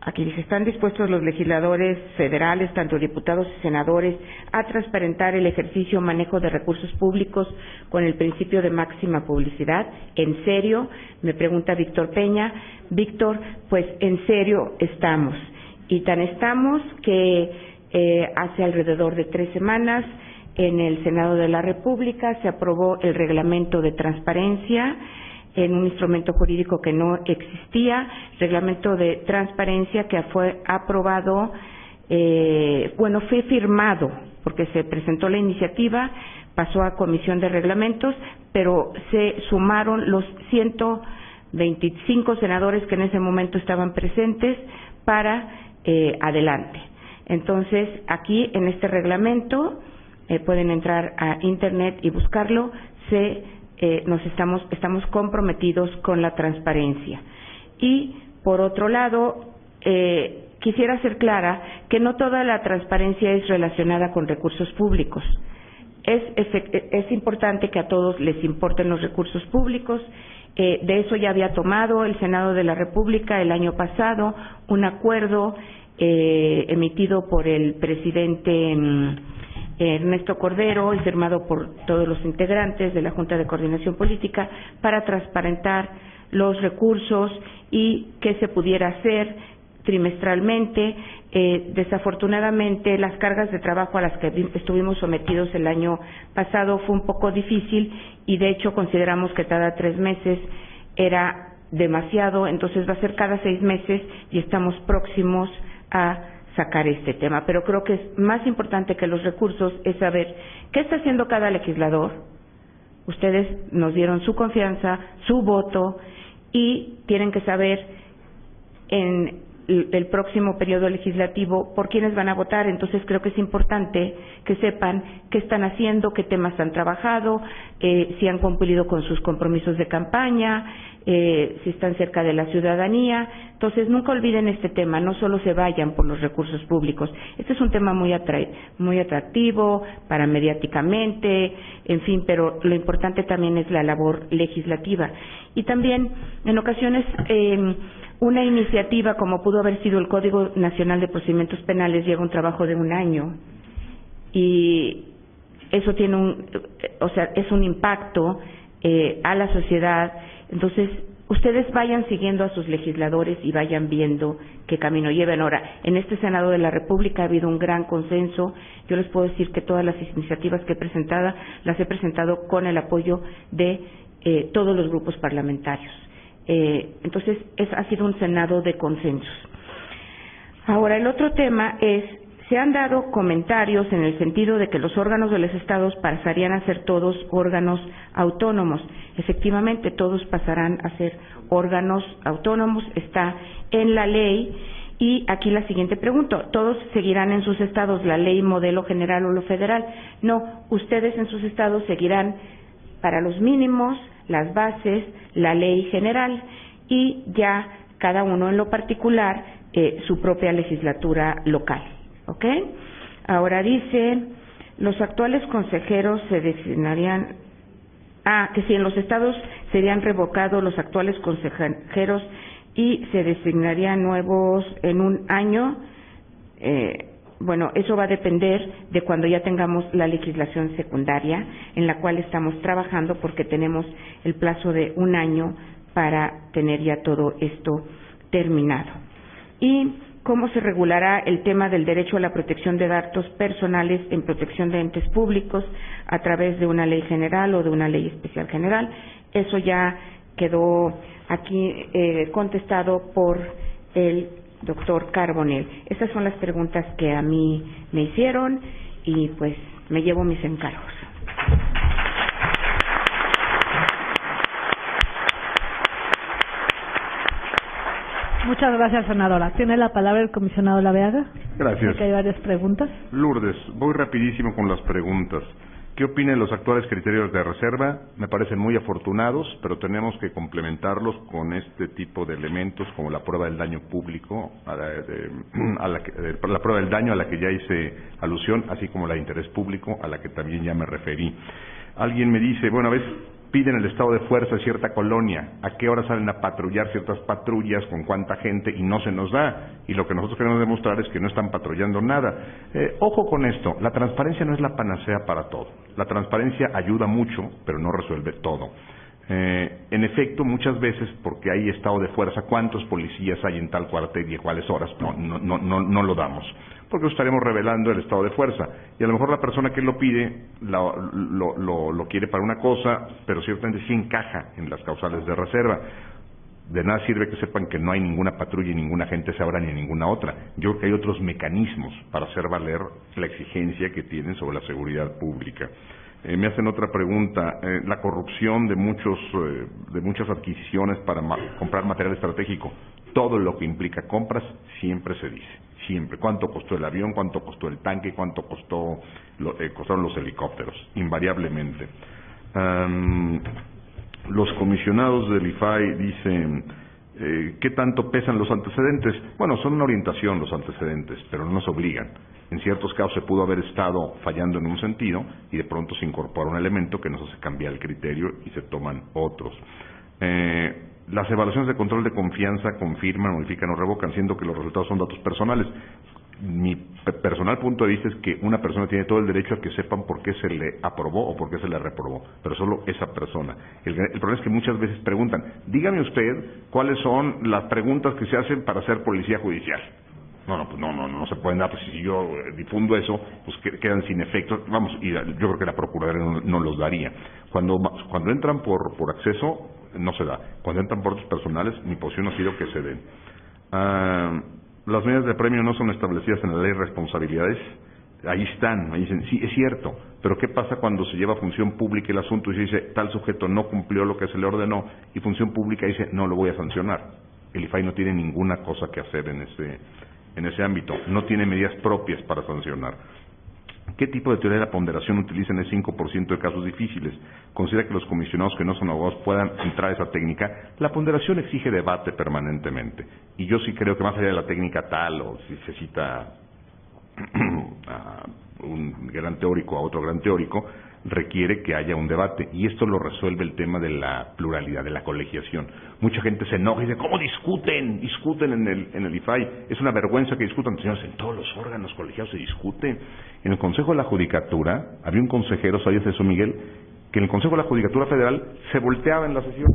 aquí dice: ¿están dispuestos los legisladores federales, tanto diputados y senadores, a transparentar el ejercicio o manejo de recursos públicos con el principio de máxima publicidad? ¿En serio? Me pregunta Víctor Peña. Víctor, pues en serio estamos. Y tan estamos que hace alrededor de 3 semanas en el Senado de la República se aprobó el reglamento de transparencia, en un instrumento jurídico que no existía, reglamento de transparencia que fue aprobado, fue firmado, porque se presentó la iniciativa, pasó a Comisión de Reglamentos, pero se sumaron los 125 senadores que en ese momento estaban presentes para adelante. Entonces, aquí en este reglamento, pueden entrar a Internet y buscarlo, estamos comprometidos con la transparencia. Y por otro lado, quisiera ser clara que no toda la transparencia es relacionada con recursos públicos. Es importante que a todos les importen los recursos públicos. De eso ya había tomado el Senado de la República el año pasado un acuerdo emitido por el presidente Ernesto Cordero y firmado por todos los integrantes de la Junta de Coordinación Política para transparentar los recursos y qué se pudiera hacer trimestralmente. Desafortunadamente, las cargas de trabajo a las que estuvimos sometidos el año pasado fue un poco difícil, y de hecho consideramos que cada 3 meses era demasiado. Entonces va a ser cada 6 meses y estamos próximos a sacar este tema. Pero creo que es más importante que los recursos es saber qué está haciendo cada legislador. Ustedes nos dieron su confianza, su voto, y tienen que saber en el próximo periodo legislativo por quiénes van a votar. Entonces creo que es importante que sepan qué están haciendo, qué temas han trabajado, si han cumplido con sus compromisos de campaña, si están cerca de la ciudadanía. Entonces nunca olviden este tema, no solo se vayan por los recursos públicos. Este es un tema muy atractivo para mediáticamente, en fin, pero lo importante también es la labor legislativa. Y también en ocasiones una iniciativa como pudo haber sido el Código Nacional de Procedimientos Penales lleva un trabajo de 1 año y eso tiene es un impacto a la sociedad. Entonces, ustedes vayan siguiendo a sus legisladores y vayan viendo qué camino llevan. Ahora, en este Senado de la República ha habido un gran consenso. Yo les puedo decir que todas las iniciativas que he presentado, las he presentado con el apoyo de todos los grupos parlamentarios. Entonces, ha sido un Senado de consensos. Ahora, el otro tema es, se han dado comentarios en el sentido de que los órganos de los estados pasarían a ser todos órganos autónomos. Efectivamente, todos pasarán a ser órganos autónomos, está en la ley. Y aquí la siguiente pregunta, ¿todos seguirán en sus estados la ley, modelo general o lo federal? No, ustedes en sus estados seguirán para los mínimos, las bases, la ley general y ya cada uno en lo particular su propia legislatura local. ¿Ok? Ahora dice, los actuales consejeros se designarían, que si en los estados serían revocados los actuales consejeros y se designarían nuevos en 1 año. Bueno, eso va a depender de cuando ya tengamos la legislación secundaria en la cual estamos trabajando, porque tenemos el plazo de 1 año para tener ya todo esto terminado. Y cómo se regulará el tema del derecho a la protección de datos personales en protección de entes públicos a través de una ley general o de una ley especial general. Eso ya quedó aquí contestado por el doctor Carbonell. Estas son las preguntas que a mí me hicieron y pues me llevo mis encargos. Muchas gracias, senadora. Tiene la palabra el comisionado Laveaga. Gracias. Hay varias preguntas. Lourdes, voy rapidísimo con las preguntas. ¿Qué opina de los actuales criterios de reserva? Me parecen muy afortunados, pero tenemos que complementarlos con este tipo de elementos como la prueba del daño público, la prueba del daño a la que ya hice alusión, así como la de interés público a la que también ya me referí. Alguien me dice, bueno, a veces piden el estado de fuerza de cierta colonia, a qué hora salen a patrullar ciertas patrullas, con cuánta gente, y no se nos da. Y lo que nosotros queremos demostrar es que no están patrullando nada. Ojo con esto, la transparencia no es la panacea para todo. La transparencia ayuda mucho, pero no resuelve todo. En efecto, muchas veces, porque hay estado de fuerza, ¿cuántos policías hay en tal cuartel y a cuáles horas? No lo damos, porque estaremos revelando el estado de fuerza. Y a lo mejor la persona que lo pide lo quiere para una cosa, pero ciertamente sí encaja en las causales de reserva. De nada sirve que sepan que no hay ninguna patrulla y ninguna agente esa hora ni ninguna otra. Yo creo que hay otros mecanismos para hacer valer la exigencia que tienen sobre la seguridad pública. Me hacen otra pregunta, la corrupción de muchas adquisiciones para comprar material estratégico. Todo lo que implica compras siempre se dice, siempre. ¿Cuánto costó el avión? ¿Cuánto costó el tanque? ¿Cuánto costaron los helicópteros? Invariablemente. Los comisionados del IFAI dicen, ¿qué tanto pesan los antecedentes? Bueno, son una orientación los antecedentes, pero no nos obligan. En ciertos casos se pudo haber estado fallando en un sentido y de pronto se incorpora un elemento que nos hace cambiar el criterio y se toman otros. Las evaluaciones de control de confianza confirman, modifican o revocan, siendo que los resultados son datos personales. Mi personal punto de vista es que una persona tiene todo el derecho a que sepan por qué se le aprobó o por qué se le reprobó, pero solo esa persona. El problema es que muchas veces preguntan, dígame usted cuáles son las preguntas que se hacen para ser policía judicial. No se pueden dar, pues si yo difundo eso, pues quedan sin efecto. Vamos, y yo creo que la Procuraduría no los daría. Cuando entran por acceso, no se da. Cuando entran por datos personales, mi posición ha sido que se den. Las medidas de premio no son establecidas en la ley de responsabilidades. Ahí están, ahí dicen, sí, es cierto, pero ¿qué pasa cuando se lleva a función pública el asunto y se dice, tal sujeto no cumplió lo que se le ordenó, y función pública dice, no lo voy a sancionar? El IFAI no tiene ninguna cosa que hacer en ese ámbito, no tiene medidas propias para sancionar. ¿Qué tipo de teoría de la ponderación utiliza en el 5% de casos difíciles? ¿Considera que los comisionados que no son abogados puedan entrar a esa técnica? La ponderación exige debate permanentemente. Y yo sí creo que más allá de la técnica tal, o si se cita a un gran teórico a otro gran teórico, requiere que haya un debate. Y esto lo resuelve el tema de la pluralidad, de la colegiación. Mucha gente se enoja y dice, ¿cómo discuten? Discuten en el IFAI. Es una vergüenza que discutan. Señores, en todos los órganos colegiados se discute. En el Consejo de la Judicatura, había un consejero, ¿sabías eso, Miguel? Que en el Consejo de la Judicatura Federal se volteaba en la sesión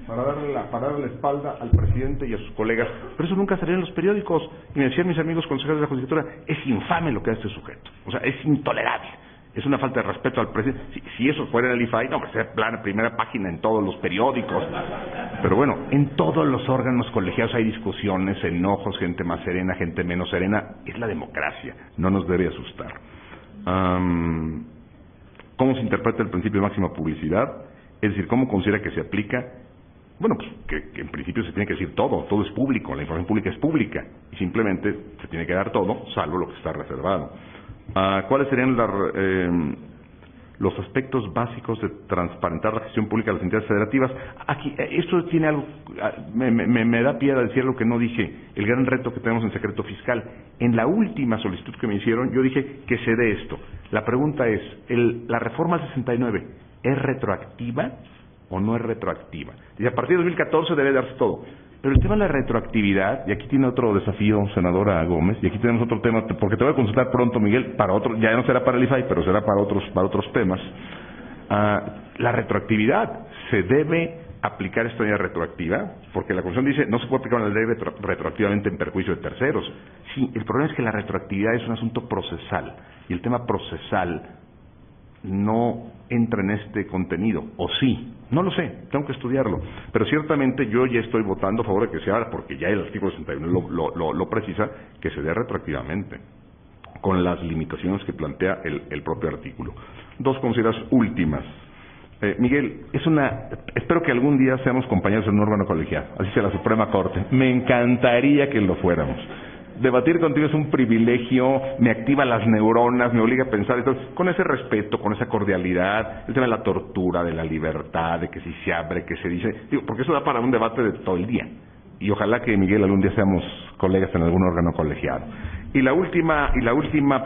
para darle la espalda al presidente y a sus colegas. Pero eso nunca salía en los periódicos. Y me decían mis amigos consejeros de la Judicatura, es infame lo que hace este sujeto. O sea, es intolerable. Es una falta de respeto al presidente. Si eso fuera en el IFAI, no, sería primera página en todos los periódicos. Pero bueno, en todos los órganos colegiados hay discusiones, enojos, gente más serena, gente menos serena. Es la democracia, no nos debe asustar. ¿Cómo se interpreta el principio de máxima publicidad? Es decir, ¿cómo considera que se aplica? Bueno, pues que en principio se tiene que decir todo es público, la información pública es pública, y simplemente se tiene que dar todo, salvo lo que está reservado. ¿Cuáles serían los aspectos básicos de transparentar la gestión pública de las entidades federativas? Aquí, esto tiene algo, me da pie a decir lo que no dije, el gran reto que tenemos en secreto fiscal. En la última solicitud que me hicieron, yo dije que se dé esto. La pregunta es, ¿la reforma 69 es retroactiva o no es retroactiva? Dice, a partir de 2014 debe darse todo. Pero el tema de la retroactividad, y aquí tiene otro desafío, senadora Gómez, y aquí tenemos otro tema, porque te voy a consultar pronto, Miguel, para otro, ya no será para el IFAI, pero será para otros temas. La retroactividad, ¿se debe aplicar esta medida retroactiva? Porque la Constitución dice, no se puede aplicar una ley retroactivamente en perjuicio de terceros. Sí, el problema es que la retroactividad es un asunto procesal, y el tema procesal no entra en este contenido, o sí, no lo sé, tengo que estudiarlo, pero ciertamente yo ya estoy votando a favor de que se haga, porque ya el artículo 61 lo precisa, que se dé retroactivamente, con las limitaciones que plantea el propio artículo. Dos consideraciones últimas. Miguel, espero que algún día seamos compañeros en un órgano colegiado, así sea la Suprema Corte, me encantaría que lo fuéramos. Debatir contigo es un privilegio, me activa las neuronas, me obliga a pensar, entonces, con ese respeto, con esa cordialidad, el tema de la tortura, de la libertad, de que si se abre, que se dice, porque eso da para un debate de todo el día. Y ojalá que, Miguel, algún día seamos colegas en algún órgano colegiado. Y la última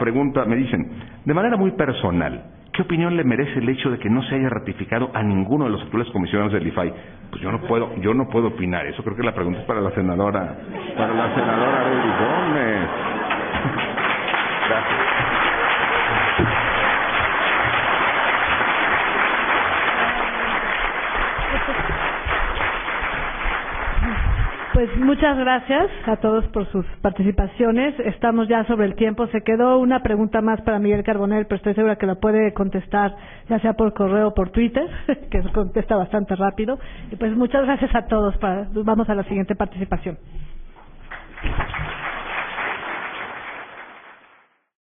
pregunta, me dicen, de manera muy personal, ¿qué opinión le merece el hecho de que no se haya ratificado a ninguno de los actuales comisionados del IFAI? Pues yo no puedo opinar. Eso creo que la pregunta es para la senadora Arely Gómez. Gracias. Pues muchas gracias a todos por sus participaciones. Estamos ya sobre el tiempo. Se quedó una pregunta más para Miguel Carbonell, pero estoy segura que la puede contestar ya sea por correo o por Twitter, que se contesta bastante rápido. Y pues muchas gracias a todos. Vamos a la siguiente participación.